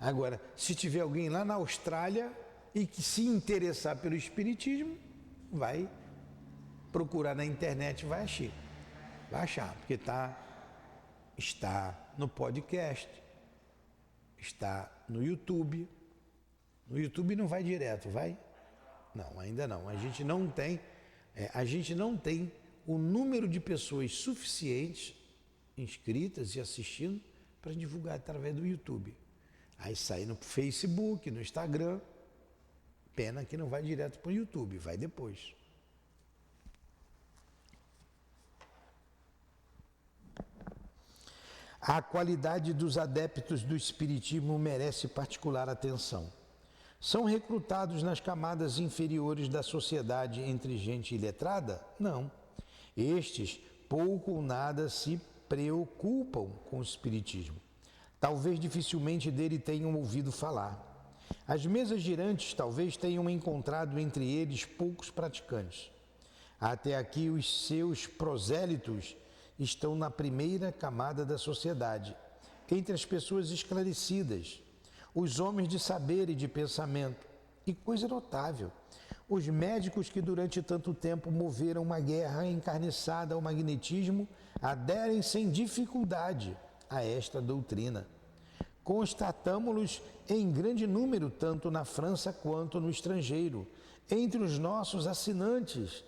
Agora, se tiver alguém lá na Austrália e que se interessar pelo espiritismo, vai procurar na internet, vai achar, porque está no podcast, está no YouTube. No YouTube não vai direto, vai? Não, ainda não. A gente não tem o número de pessoas suficientes inscritas e assistindo para divulgar através do YouTube. Aí sai no Facebook, no Instagram. Pena que não vai direto para o YouTube, vai depois. A qualidade dos adeptos do espiritismo merece particular atenção. São recrutados nas camadas inferiores da sociedade entre gente iletrada? Não. Estes pouco ou nada se preocupam com o espiritismo. Talvez dificilmente dele tenham ouvido falar. As mesas girantes talvez tenham encontrado entre eles poucos praticantes. Até aqui os seus prosélitos estão na primeira camada da sociedade, entre as pessoas esclarecidas, os homens de saber e de pensamento. E coisa notável, os médicos que durante tanto tempo moveram uma guerra encarniçada ao magnetismo aderem sem dificuldade a esta doutrina. Constatamo-los em grande número, tanto na França quanto no estrangeiro, entre os nossos assinantes,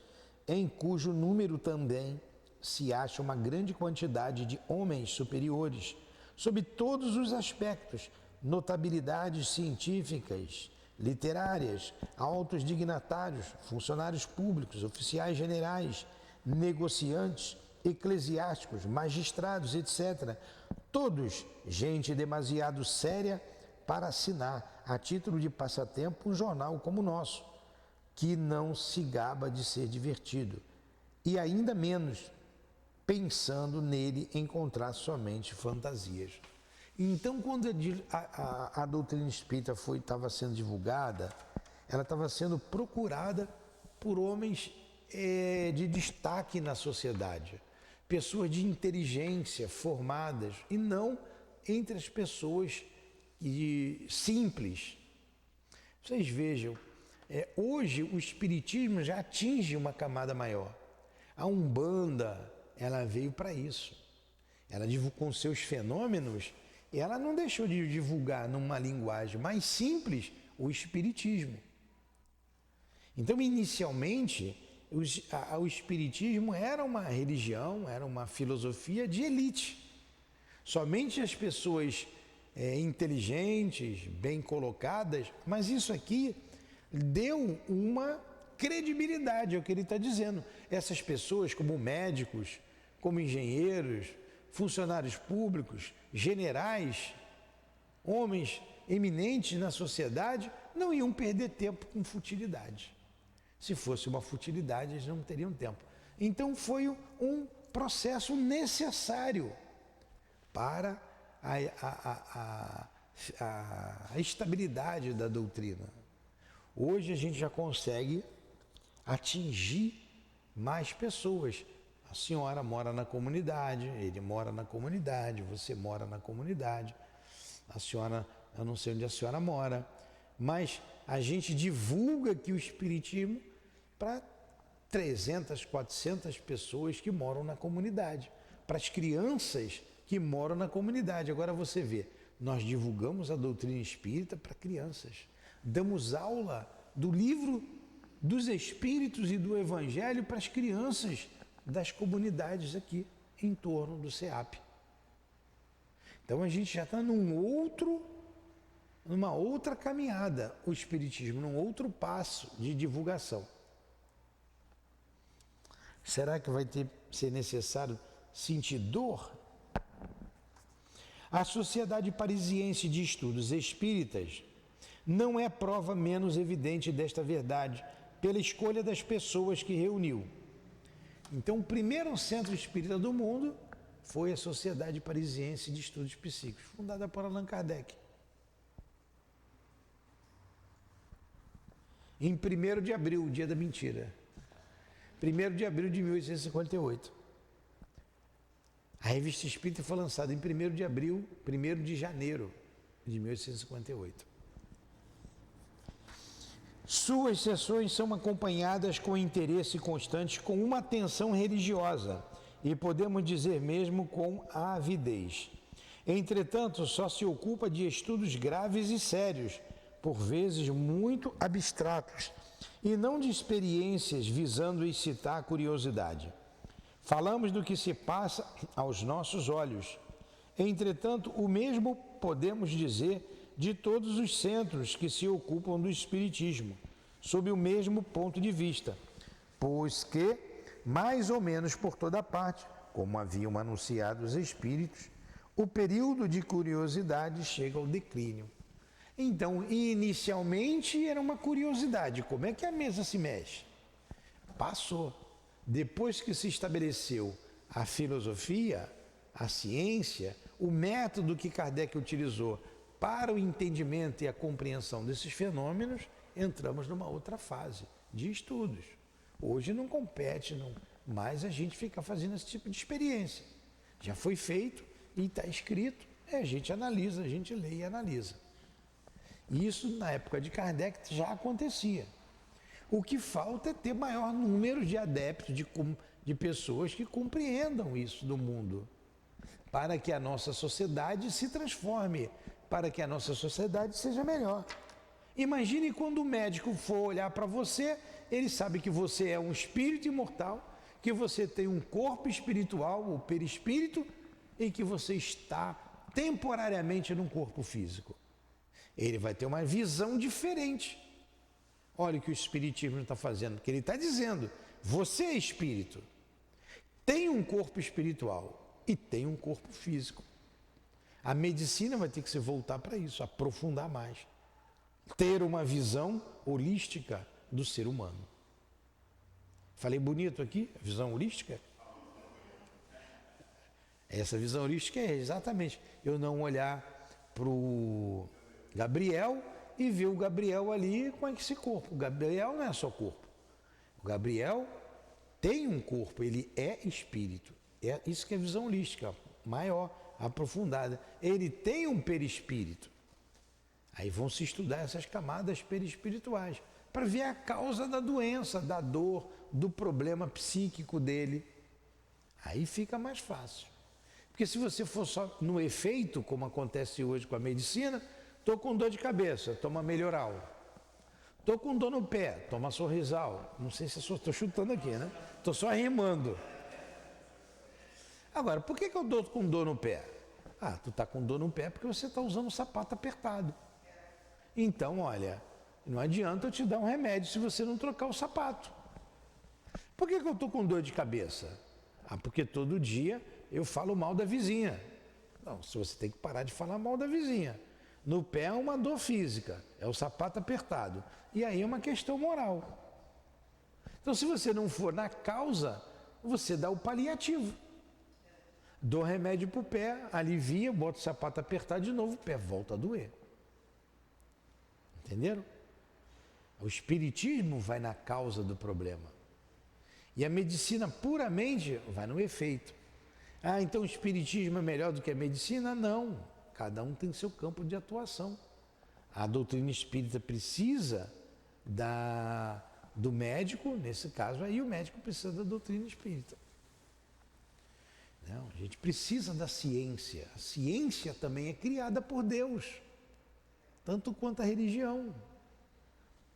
em cujo número também se acha uma grande quantidade de homens superiores, sob todos os aspectos, notabilidades científicas, literárias, altos dignatários, funcionários públicos, oficiais generais, negociantes, eclesiásticos, magistrados, etc. Todos gente demasiado séria para assinar, a título de passatempo, um jornal como o nosso, que não se gaba de ser divertido, e ainda menos pensando nele encontrar somente fantasias. Então, quando a doutrina espírita estava sendo divulgada, ela estava sendo procurada por homens de destaque na sociedade, pessoas de inteligência, formadas, e não entre as pessoas simples. Vocês vejam, hoje o espiritismo já atinge uma camada maior. A Umbanda, ela veio para isso. Ela com seus fenômenos, ela não deixou de divulgar numa linguagem mais simples o espiritismo. Então, inicialmente, o espiritismo era uma religião, era uma filosofia de elite. Somente as pessoas inteligentes, bem colocadas, mas isso aqui deu uma credibilidade ao que ele está dizendo. Essas pessoas, como médicos, como engenheiros, funcionários públicos, generais, homens eminentes na sociedade, não iam perder tempo com futilidade. Se fosse uma futilidade, eles não teriam tempo. Então foi um processo necessário para a estabilidade da doutrina. Hoje a gente já consegue atingir mais pessoas. A senhora mora na comunidade, ele mora na comunidade, você mora na comunidade, a senhora, eu não sei onde a senhora mora, mas a gente divulga aqui o espiritismo para 300, 400 pessoas que moram na comunidade, para as crianças que moram na comunidade. Agora você vê, nós divulgamos a doutrina espírita para crianças, damos aula do livro dos Espíritos e do Evangelho para as crianças das comunidades aqui em torno do SEAP. Então a gente já está numa outra caminhada, o Espiritismo, num outro passo de divulgação. Será que vai ser necessário sentir dor? A Sociedade Parisiense de Estudos Espíritas não é prova menos evidente desta verdade, pela escolha das pessoas que reuniu. Então, o primeiro centro espírita do mundo foi a Sociedade Parisiense de Estudos Psíquicos, fundada por Allan Kardec. Em 1º de abril, o dia da mentira. 1º de abril de 1858. A Revista Espírita foi lançada em 1º de abril, 1º de janeiro de 1858. Suas sessões são acompanhadas com interesse constante, com uma atenção religiosa e podemos dizer mesmo com avidez. Entretanto, só se ocupa de estudos graves e sérios, por vezes muito abstratos, e não de experiências visando excitar a curiosidade. Falamos do que se passa aos nossos olhos. Entretanto, o mesmo podemos dizer de todos os centros que se ocupam do espiritismo, sob o mesmo ponto de vista, pois que, mais ou menos por toda parte, como haviam anunciado os espíritos, o período de curiosidade chega ao declínio. Então, inicialmente era uma curiosidade, como é que a mesa se mexe? Passou. Depois que se estabeleceu a filosofia, a ciência, o método que Kardec utilizou para o entendimento e a compreensão desses fenômenos, entramos numa outra fase de estudos. Hoje não compete, mais a gente fica fazendo esse tipo de experiência. Já foi feito e está escrito, a gente analisa, a gente lê e analisa. Isso, na época de Kardec, já acontecia. O que falta é ter maior número de adeptos, de pessoas que compreendam isso do mundo, para que a nossa sociedade se transforme, para que a nossa sociedade seja melhor. Imagine quando o médico for olhar para você, ele sabe que você é um espírito imortal, que você tem um corpo espiritual, o perispírito, e que você está temporariamente num corpo físico. Ele vai ter uma visão diferente. Olha o que o espiritismo está fazendo, porque ele está dizendo, você é espírito, tem um corpo espiritual e tem um corpo físico. A medicina vai ter que se voltar para isso, aprofundar mais, ter uma visão holística do ser humano. Falei bonito aqui, visão holística? Essa visão holística é exatamente eu não olhar para o Gabriel e ver o Gabriel ali com esse corpo. O Gabriel não é só corpo. O Gabriel tem um corpo, ele é espírito. É isso que é visão holística, maior, aprofundada. Ele tem um perispírito. Aí vão se estudar essas camadas perispirituais para ver a causa da doença, da dor, do problema psíquico dele. Aí fica mais fácil. Porque se você for só no efeito, como acontece hoje com a medicina, estou com dor de cabeça, toma Melhoral. Estou com dor no pé, toma Sorrisal. Não sei se estou chutando aqui, né? Estou só rimando. Agora, por que eu estou com dor no pé? Ah, tu está com dor no pé porque você está usando um sapato apertado. Então, olha, não adianta eu te dar um remédio se você não trocar o sapato. Por que eu estou com dor de cabeça? Ah, porque todo dia eu falo mal da vizinha. Não, se você tem que parar de falar mal da vizinha. No pé é uma dor física, é o sapato apertado. E aí é uma questão moral. Então, se você não for na causa, você dá o paliativo. Dou remédio para o pé, alivia, bota o sapato apertado de novo, o pé volta a doer. Entenderam? O espiritismo vai na causa do problema. E a medicina puramente vai no efeito. Ah, então o espiritismo é melhor do que a medicina? Não. Cada um tem seu campo de atuação. A doutrina espírita precisa do médico, nesse caso aí o médico precisa da doutrina espírita. Não, a gente precisa da ciência. A ciência também é criada por Deus, tanto quanto a religião.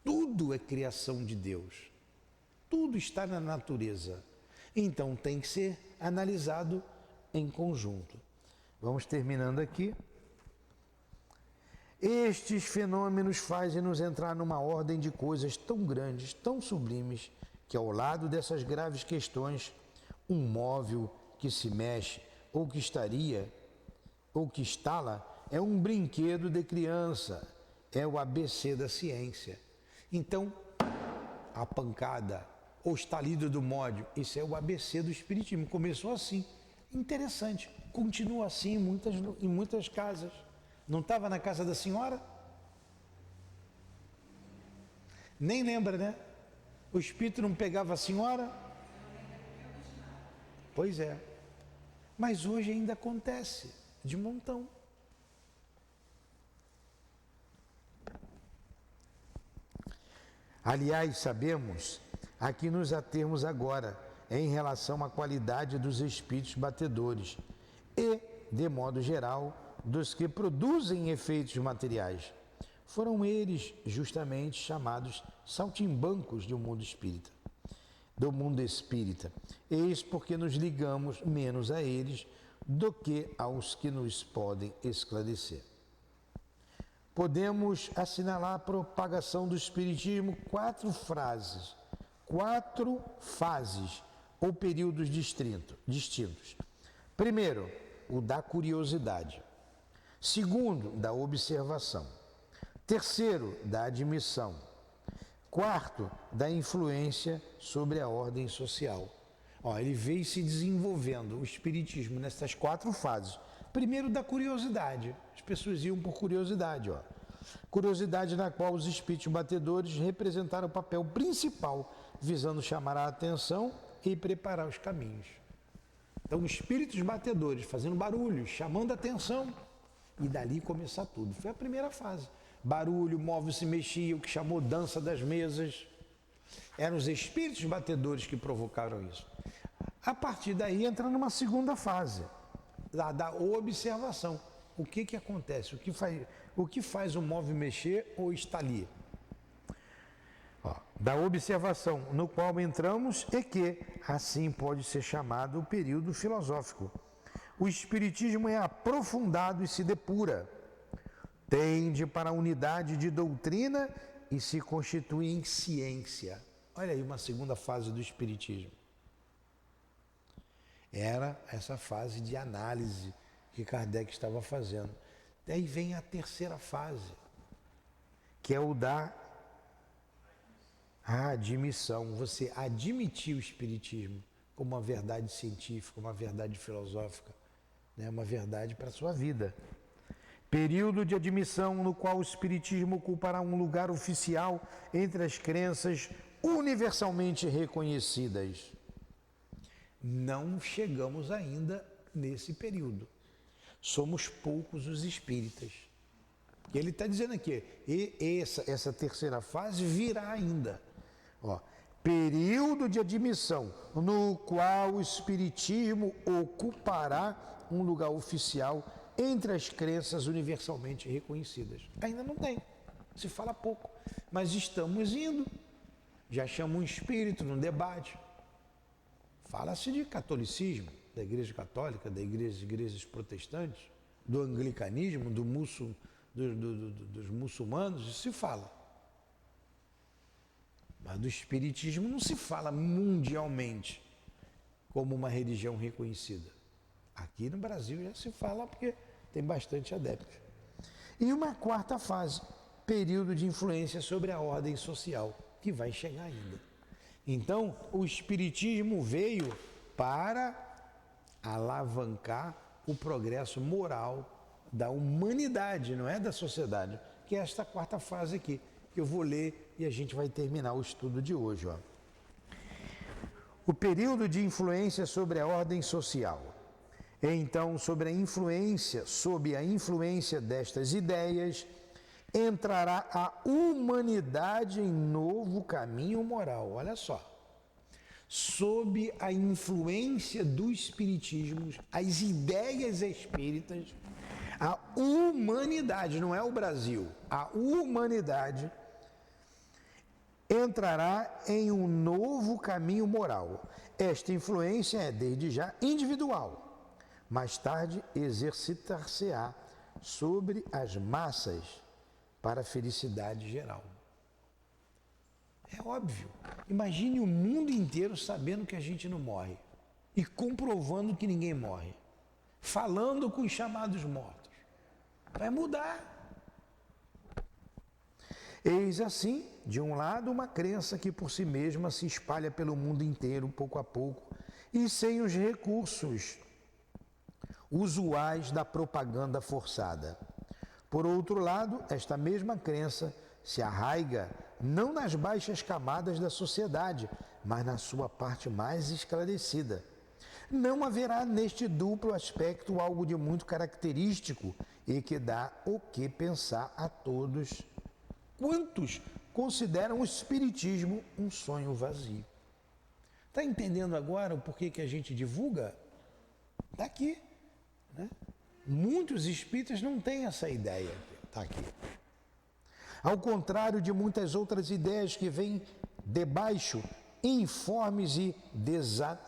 Tudo é criação de Deus. Tudo está na natureza. Então tem que ser analisado em conjunto. Vamos terminando aqui. Estes fenômenos fazem-nos entrar numa ordem de coisas tão grandes, tão sublimes, que ao lado dessas graves questões, um móvel que se mexe, ou que estaria, ou que estala, é um brinquedo de criança, é o ABC da ciência. Então, a pancada, o estalido do módio, isso é o ABC do espiritismo. Começou assim, interessante, continua assim em muitas casas. Não estava na casa da senhora? Nem lembra, né? O espírito não pegava a senhora, Pois é. Mas hoje ainda acontece, de montão. Aliás, sabemos a que nos atermos agora em relação à qualidade dos espíritos batedores e, de modo geral, dos que produzem efeitos materiais. Foram eles justamente chamados saltimbancos do mundo espírita. Eis porque nos ligamos menos a eles do que aos que nos podem esclarecer. Podemos assinalar a propagação do espiritismo quatro fases ou períodos distintos. Primeiro, o da curiosidade. Segundo, da observação. Terceiro, da admissão. Quarto, da influência sobre a ordem social. Ele veio se desenvolvendo, o espiritismo, nessas quatro fases. Primeiro, da curiosidade. As pessoas iam por curiosidade. Curiosidade na qual os espíritos batedores representaram o papel principal, visando chamar a atenção e preparar os caminhos. Então, espíritos batedores fazendo barulho, chamando a atenção, e dali começar tudo. Foi a primeira fase. Barulho, móvel-se, mexia, o que chamou dança das mesas. Eram os espíritos batedores que provocaram isso. A partir daí entra numa segunda fase, da observação. O que acontece? O que faz o móvel mexer ou está ali? Da observação, no qual entramos e que, assim pode ser chamado o período filosófico. O espiritismo é aprofundado e se depura. Tende para a unidade de doutrina e se constitui em ciência. Olha aí uma segunda fase do espiritismo. Era essa fase de análise que Kardec estava fazendo. Daí vem a terceira fase, que é o da admissão. Você admitir o espiritismo como uma verdade científica, uma verdade filosófica, uma verdade para a sua vida. Período de admissão no qual o espiritismo ocupará um lugar oficial entre as crenças universalmente reconhecidas. Não chegamos ainda nesse período. Somos poucos os espíritas. E ele está dizendo aqui, essa terceira fase virá ainda. Período de admissão no qual o espiritismo ocupará um lugar oficial entre as crenças universalmente reconhecidas. Ainda não tem, se fala pouco, mas estamos indo. Já chama um espírito num debate. Fala-se de catolicismo, da Igreja Católica, das igrejas protestantes, do anglicanismo, dos muçulmanos, isso se fala. Mas do espiritismo não se fala mundialmente como uma religião reconhecida. Aqui no Brasil já se fala porque tem bastante adeptos. E uma quarta fase, período de influência sobre a ordem social, que vai chegar ainda. Então, o espiritismo veio para alavancar o progresso moral da humanidade, não é da sociedade, que é esta quarta fase aqui, que eu vou ler e a gente vai terminar o estudo de hoje. O período de influência sobre a ordem social. Então, sob a influência destas ideias, entrará a humanidade em novo caminho moral. Olha só. Sob a influência do espiritismo, as ideias espíritas, a humanidade, não é o Brasil, a humanidade entrará em um novo caminho moral. Esta influência é, desde já, individual. Mais tarde, exercitar-se-á sobre as massas para a felicidade geral. É óbvio. Imagine o mundo inteiro sabendo que a gente não morre e comprovando que ninguém morre. Falando com os chamados mortos. Vai mudar. Eis assim, de um lado, uma crença que por si mesma se espalha pelo mundo inteiro, pouco a pouco, e sem os recursos usuais da propaganda forçada. Por outro lado, esta mesma crença se arraiga não nas baixas camadas da sociedade, mas na sua parte mais esclarecida. não haverá neste duplo aspecto algo de muito característico e que dá o que pensar a todos quantos consideram o espiritismo um sonho vazio. Está entendendo agora o porquê que a gente divulga? Está aqui, né? Muitos espíritas não têm essa ideia, está aqui. Ao contrário de muitas outras ideias que vêm debaixo, informes e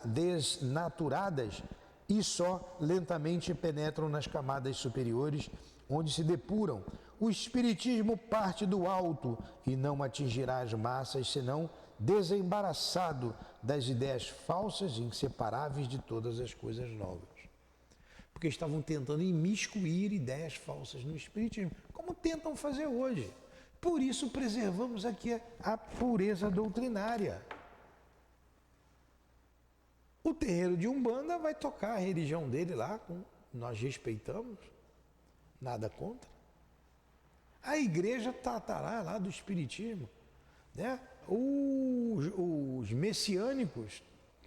desnaturadas, e só lentamente penetram nas camadas superiores, onde se depuram. O espiritismo parte do alto e não atingirá as massas, senão desembaraçado das ideias falsas e inseparáveis de todas as coisas novas. Porque estavam tentando imiscuir ideias falsas no espiritismo, como tentam fazer hoje. Por isso preservamos aqui a pureza doutrinária. O terreiro de Umbanda vai tocar a religião dele lá, nós respeitamos, nada contra. A igreja tatará lá do espiritismo, né? Os messiânicos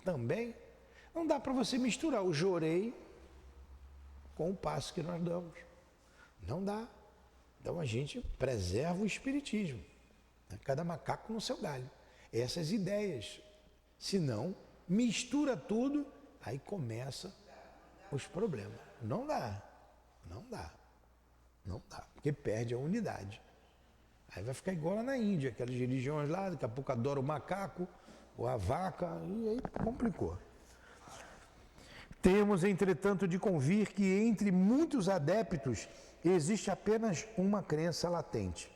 também. Não dá para você misturar o jorei com o passo que nós damos. Não dá. Então a gente preserva o espiritismo. Né? Cada macaco no seu galho. Essas ideias. Se não, mistura tudo, aí começa os problemas. Não dá. Não dá. Não dá. Porque perde a unidade. Aí vai ficar igual lá na Índia, aquelas religiões lá, daqui a pouco adora o macaco, ou a vaca, e aí complicou. Temos, entretanto, de convir que entre muitos adeptos existe apenas uma crença latente.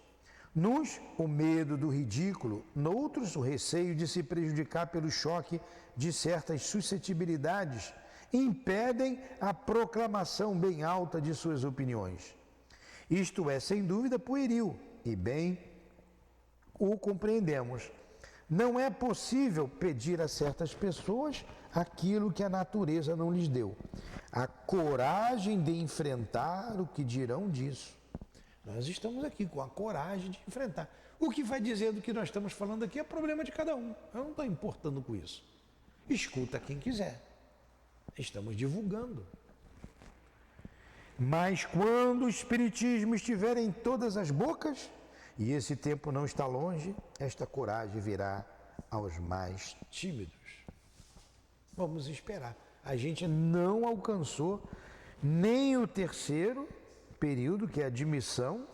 Nos, o medo do ridículo, noutros, o receio de se prejudicar pelo choque de certas suscetibilidades, impedem a proclamação bem alta de suas opiniões. Isto é, sem dúvida, pueril, e bem o compreendemos. Não é possível pedir a certas pessoas aquilo que a natureza não lhes deu. A coragem de enfrentar o que dirão disso. Nós estamos aqui com a coragem de enfrentar. O que vai dizer do que nós estamos falando aqui é problema de cada um. Eu não estou importando com isso. Escuta quem quiser. Estamos divulgando. Mas quando o espiritismo estiver em todas as bocas, e esse tempo não está longe, esta coragem virá aos mais tímidos. Vamos esperar. A gente não alcançou nem o terceiro período, que é a admissão,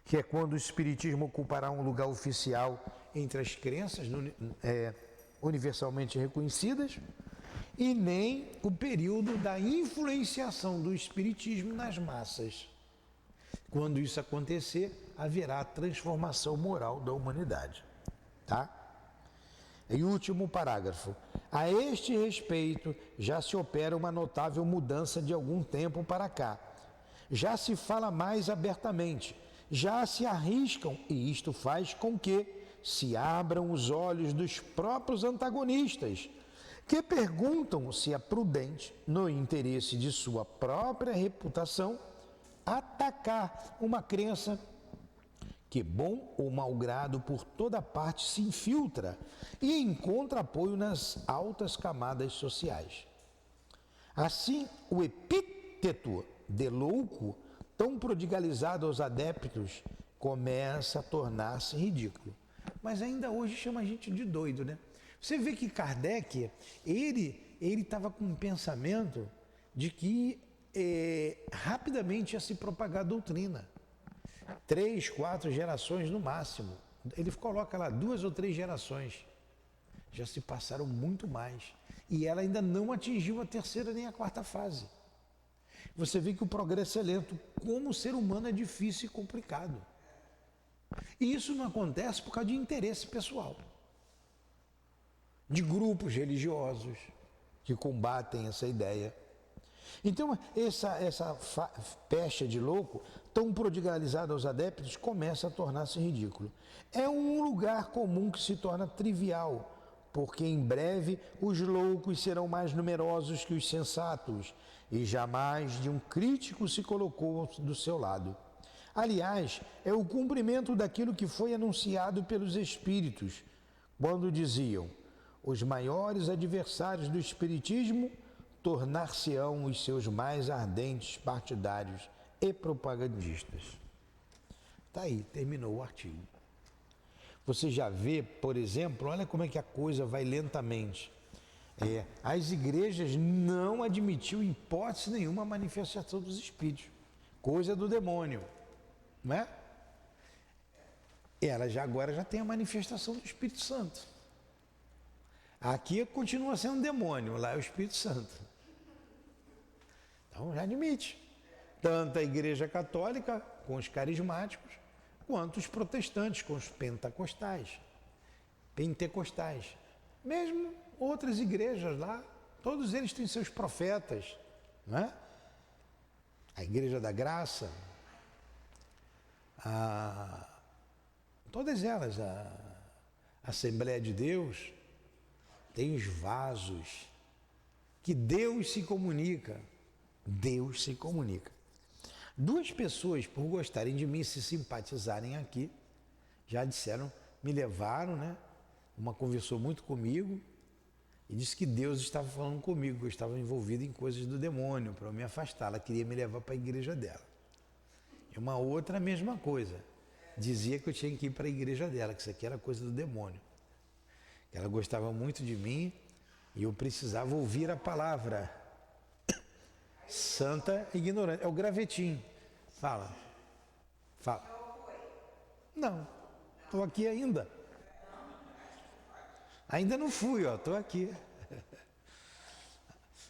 que é quando o espiritismo ocupará um lugar oficial entre as crenças universalmente reconhecidas, e nem o período da influenciação do espiritismo nas massas. Quando isso acontecer, haverá transformação moral da humanidade. Tá? E último parágrafo. A este respeito, já se opera uma notável mudança de algum tempo para cá. Já se fala mais abertamente, já se arriscam, e isto faz com que se abram os olhos dos próprios antagonistas, que perguntam se é prudente, no interesse de sua própria reputação, atacar uma crença que, bom ou mau grado, por toda parte se infiltra e encontra apoio nas altas camadas sociais. Assim, o epíteto de louco, tão prodigalizado aos adeptos, começa a tornar-se ridículo. Mas ainda hoje chama a gente de doido, né? Você vê que Kardec, ele estava com um pensamento de que rapidamente ia se propagar a doutrina. 3, 4 gerações no máximo. Ele coloca lá 2 ou 3 gerações. Já se passaram muito mais. E ela ainda não atingiu a terceira nem a quarta fase. Você vê que o progresso é lento. Como o ser humano é difícil e complicado. E isso não acontece por causa de interesse pessoal. De grupos religiosos que combatem essa ideia. Então, essa pecha de louco, tão prodigalizada aos adeptos, começa a tornar-se ridículo. É um lugar comum que se torna trivial, porque em breve os loucos serão mais numerosos que os sensatos, e jamais de um crítico se colocou do seu lado. Aliás, é o cumprimento daquilo que foi anunciado pelos Espíritos, quando diziam: os maiores adversários do Espiritismo tornar-se-ão os seus mais ardentes partidários e propagandistas. Está aí, terminou o artigo. Você já vê, por exemplo, olha como é que a coisa vai lentamente. As igrejas não admitiam em hipótese nenhuma a manifestação dos espíritos, coisa do demônio, não é? Ela agora já tem a manifestação do Espírito Santo. Aqui continua sendo demônio, lá é o Espírito Santo. Então já admite. Tanto a igreja católica com os carismáticos, quanto os protestantes com os pentecostais. Mesmo outras igrejas lá, todos eles têm seus profetas, não é? A Igreja da Graça, todas elas, a Assembleia de Deus, tem os vasos que Deus se comunica. Deus se comunica. Duas pessoas, por gostarem de mim, se simpatizarem aqui, já disseram, me levaram, né? Uma conversou muito comigo e disse que Deus estava falando comigo, que eu estava envolvido em coisas do demônio, para eu me afastar. Ela queria me levar para a igreja dela. E uma outra, a mesma coisa. Dizia que eu tinha que ir para a igreja dela, que isso aqui era coisa do demônio. Ela gostava muito de mim e eu precisava ouvir a palavra. Santa ignorante. É o gravetinho. Fala. Não, estou aqui ainda. Ainda não fui, estou aqui.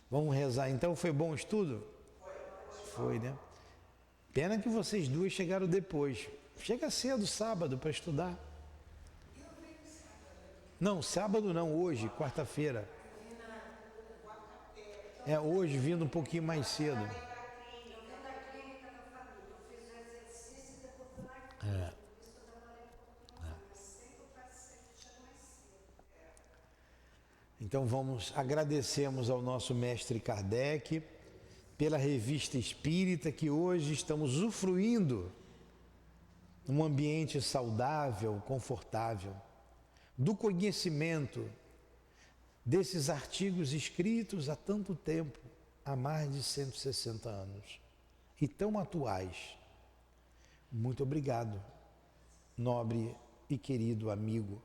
Vamos rezar então, foi bom o estudo? Foi, né? Pena que vocês duas chegaram depois. Chega cedo, sábado, para estudar. Não, sábado não, hoje, quarta-feira. Hoje, vindo um pouquinho mais cedo. Então agradecemos ao nosso mestre Kardec pela revista espírita que hoje estamos usufruindo num ambiente saudável, confortável, do conhecimento desses artigos escritos há tanto tempo, há mais de 160 anos, e tão atuais. Muito obrigado, nobre e querido amigo.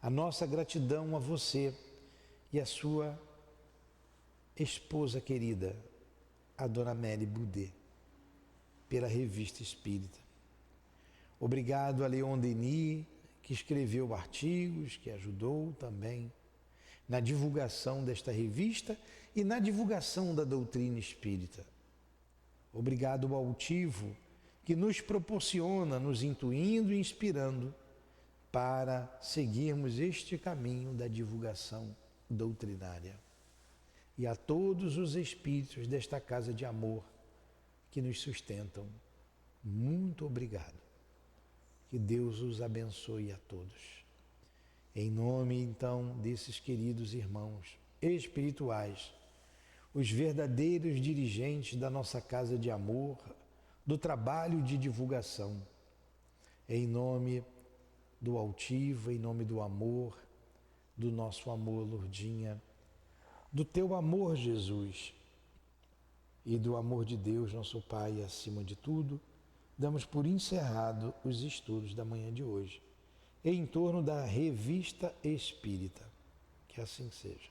A nossa gratidão a você e a sua esposa querida, a dona Amélie Boudet, pela revista espírita. Obrigado a Leon Denis, que escreveu artigos, que ajudou também na divulgação desta revista e na divulgação da doutrina espírita. Obrigado ao Altivo, que nos proporciona, nos intuindo e inspirando para seguirmos este caminho da divulgação doutrinária. E a todos os espíritos desta casa de amor que nos sustentam, muito obrigado. Que Deus os abençoe a todos. Em nome, então, desses queridos irmãos espirituais, os verdadeiros dirigentes da nossa casa de amor, do trabalho de divulgação, em nome do Altivo, em nome do amor, do nosso amor, Lourdinha, do teu amor, Jesus, e do amor de Deus, nosso Pai, acima de tudo, damos por encerrado os estudos da manhã de hoje, em torno da Revista Espírita. Que assim seja.